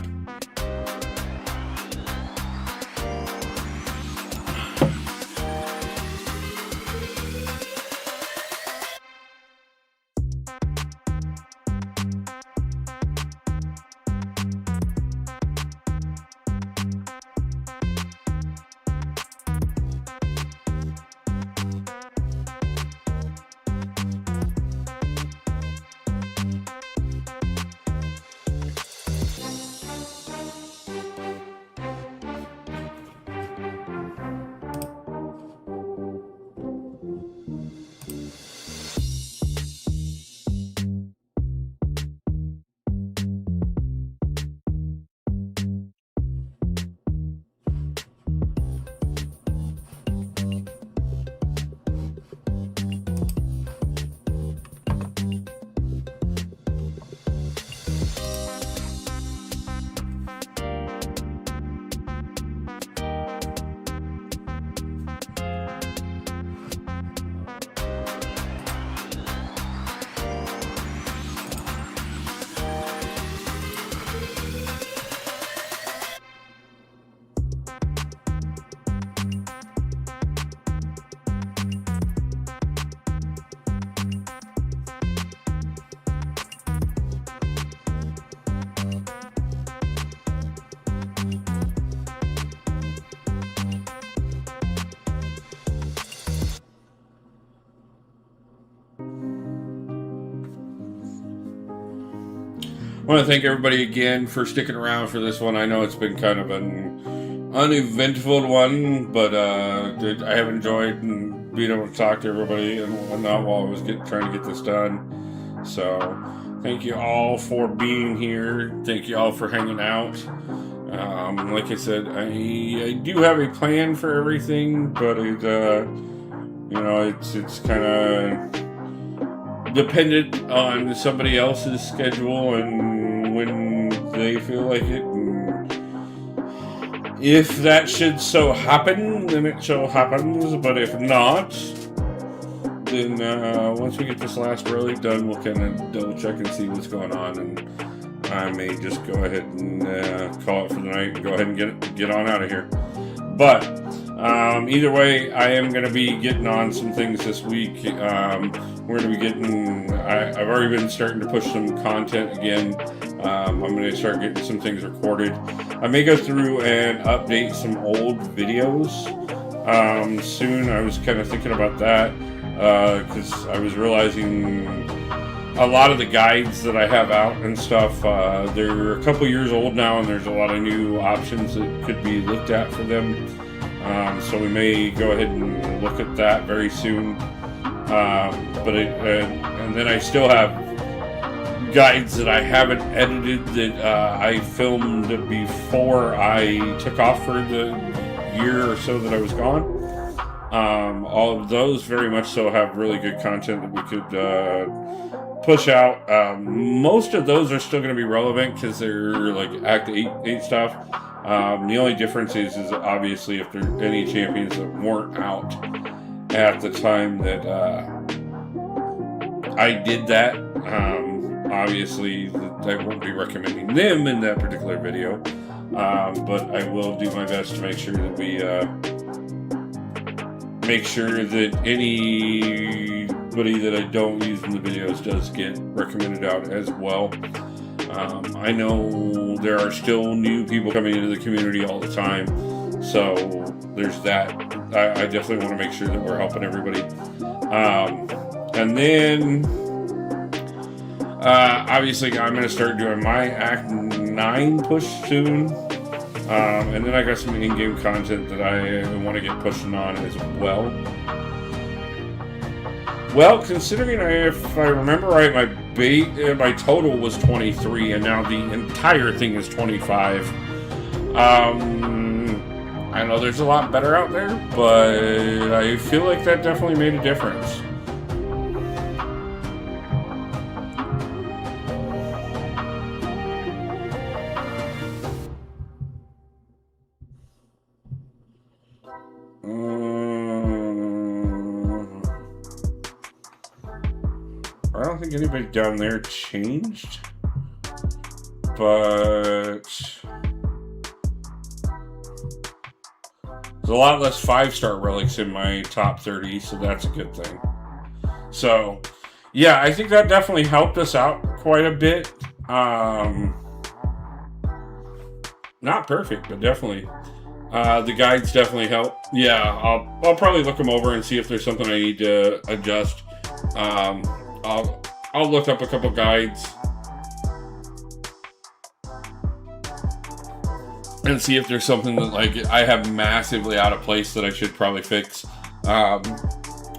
want to thank everybody again for sticking around for this one. I know it's been kind of an uneventful one, but I have enjoyed being able to talk to everybody and whatnot while I was trying to get this done. So thank you all for being here. Thank you all for hanging out. Like I said, I do have a plan for everything, but it's kind of dependent on somebody else's schedule and when they feel like it. And if that should so happen, then it so happens. But if not, then once we get this last relic done, we'll kind of double check and see what's going on. And I may just go ahead and call it for the night and go ahead and get on out of here. But either way, I am going to be getting on some things this week. We're going to be getting... I've already been starting to push some content again. I'm going to start getting some things recorded. I may go through and update some old videos soon. I was kind of thinking about that because I was realizing a lot of the guides that I have out and stuff, they're a couple years old now, and there's a lot of new options that could be looked at for them. So we may go ahead and look at that very soon. And then I still have guides that I haven't edited that I filmed before I took off for the year or so that I was gone. All of those very much so have really good content that we could push out. Most of those are still going to be relevant because they're like Act 8 stuff. The only difference is obviously if there are any champions that weren't out at the time that I did that. Obviously, I won't be recommending them in that particular video, but I will do my best to make sure that we make sure that anybody that I don't use in the videos does get recommended out as well. I know there are still new people coming into the community all the time, so there's that. I definitely want to make sure that we're helping everybody. And then obviously I'm going to start doing my Act 9 push soon. And then I got some in-game content that I want to get pushing on as well. Well, considering if I remember right, my total was 23, and now the entire thing is 25. I know there's a lot better out there, but I feel like that definitely made a difference. I don't think anybody down there changed, but there's a lot less 5-star relics in my top 30, so that's a good thing. So, yeah, I think that definitely helped us out quite a bit. Not perfect, but definitely. The guides definitely help. Yeah, I'll probably look them over and see if there's something I need to adjust. I'll look up a couple guides and see if there's something that like I have massively out of place that I should probably fix. I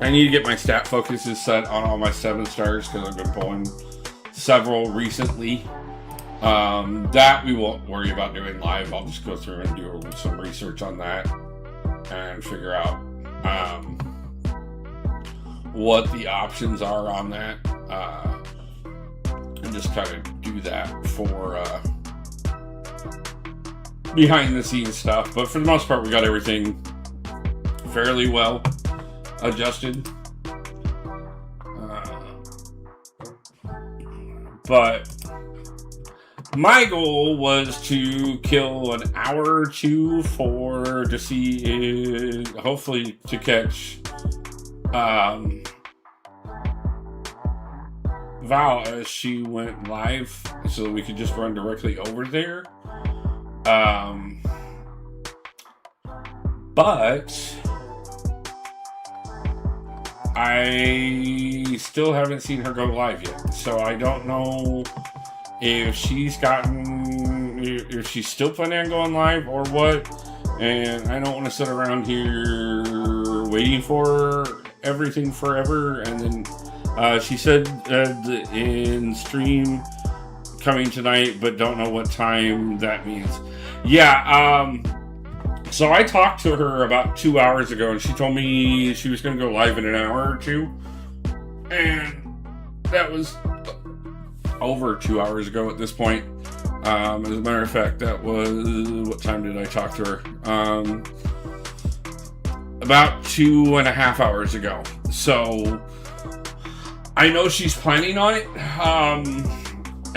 need to get my stat focuses set on all my 7 stars because I've been pulling several recently. That we won't worry about doing live. I'll just go through and do some research on that and figure out what the options are on that, and just kind of do that for behind the scenes stuff. But for the most part, we got everything fairly well adjusted. But my goal was to kill an hour or two to see, hopefully to catch Val as she went live, so that we could just run directly over there. But I still haven't seen her go live yet, so I don't know if she's still planning on going live or what. And I don't want to sit around here waiting for everything forever. And then she said in stream coming tonight, but don't know what time that means. Yeah, so I talked to her about 2 hours ago, and she told me she was going to go live in an hour or two. And that was over 2 hours ago at this point. As a matter of fact, that was, what time did I talk to her? About 2.5 hours ago. So I know she's planning on it.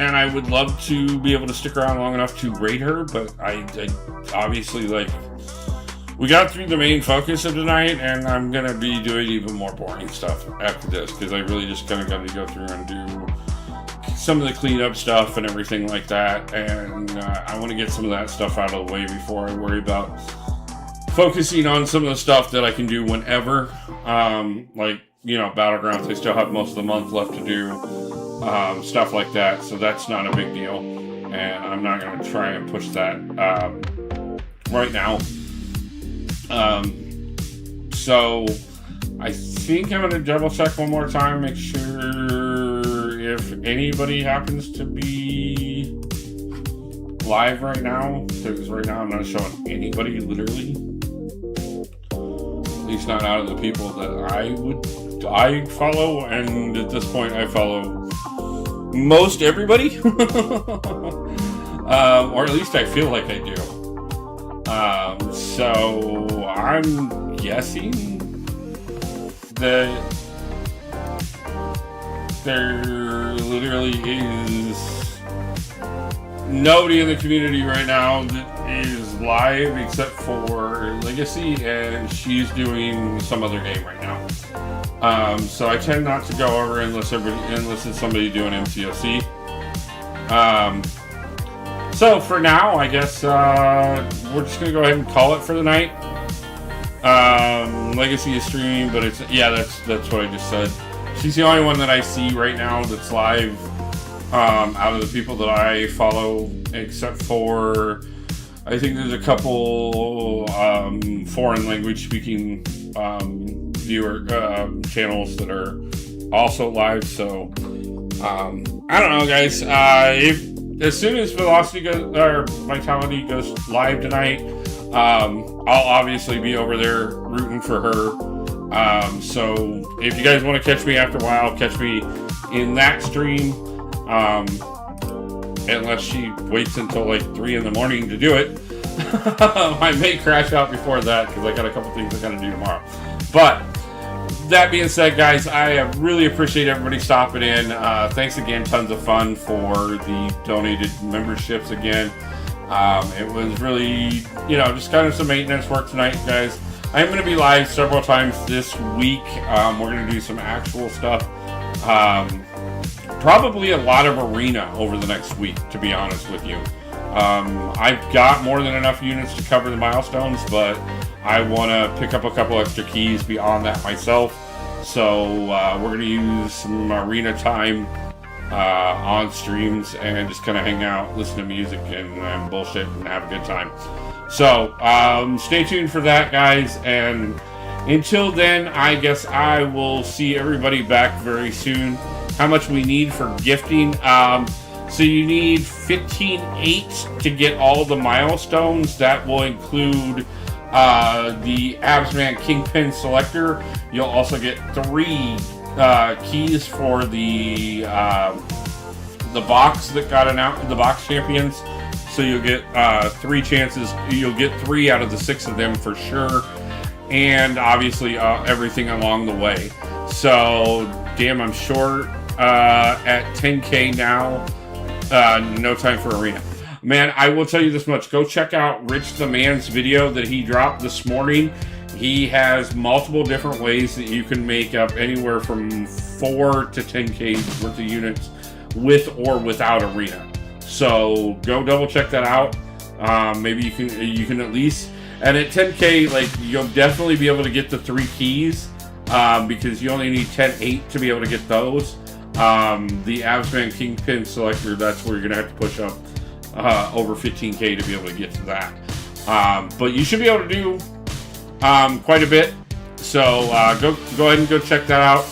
And I would love to be able to stick around long enough to raid her, but I obviously, like, we got through the main focus of tonight, and I'm gonna be doing even more boring stuff after this, because I really just kind of got to go through and do some of the cleanup stuff and everything like that, and I want to get some of that stuff out of the way before I worry about focusing on some of the stuff that I can do whenever, like, you know, Battlegrounds. I still have most of the month left to do, stuff like that, so that's not a big deal, and I'm not going to try and push that right now. So I think I'm going to double check one more time, make sure if anybody happens to be live right now, because right now I'm not showing anybody, literally. At least not out of the people that I follow, and at this point I follow most everybody. Or at least I feel like I do. So I'm guessing that there literally is nobody in the community right now that is live except for Legacy, and she's doing some other game right now. So I tend not to go over unless it's somebody doing MCOC. So for now, I guess we're just gonna go ahead and call it for the night. Legacy is streaming, but that's what I just said. She's the only one that I see right now that's live out of the people that I follow, except for I think there's a couple foreign language speaking viewer channels that are also live. So I don't know, guys. As soon as Vitality goes live tonight, I'll obviously be over there rooting for her. So if you guys want to catch me after a while, catch me in that stream. Unless she waits until like 3 in the morning to do it. I may crash out before that because I got a couple things I got to do tomorrow. But that being said, guys, I really appreciate everybody stopping in. Thanks again. Tons of fun for the donated memberships again. It was really, just kind of some maintenance work tonight, guys. I'm going to be live several times this week. We're going to do some actual stuff. Probably a lot of arena over the next week, to be honest with you. I've got more than enough units to cover the milestones, but I want to pick up a couple extra keys beyond that myself. So we're going to use some arena time on streams and just kind of hang out, listen to music and bullshit and have a good time. So stay tuned for that, guys. And until then, I guess I will see everybody back very soon. How much we need for gifting. So you need 15.8 to get all the milestones. That will include the Absman Kingpin Selector. You'll also get 3 keys for the box that got announced, the box champions. So you'll get 3 chances. You'll get 3 out of the 6 of them for sure. And obviously everything along the way. So damn, I'm short at 10K now. No time for arena. Man, I will tell you this much. Go check out Rich the Man's video that he dropped this morning. He has multiple different ways that you can make up anywhere from 4 to 10K worth of units with or without arena. So go double check that out. Maybe you can at least, and at 10K, like, you'll definitely be able to get the 3 keys because you only need 10.8 to be able to get those. The Avsman Kingpin Selector, that's where you're going to have to push up over 15k to be able to get to that. But you should be able to do quite a bit. So go ahead and go check that out.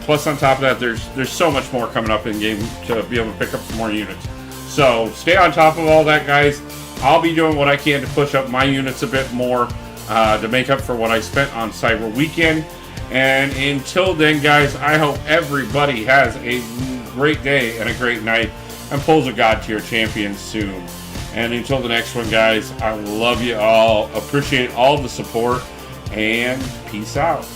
Plus, on top of that, there's so much more coming up in game to be able to pick up some more units. So stay on top of all that, guys. I'll be doing what I can to push up my units a bit more to make up for what I spent on Cyber Weekend. And until then, guys, I hope everybody has a great day and a great night, and pulls a God tier champion soon. And until the next one, guys, I love you all. Appreciate all the support, and peace out.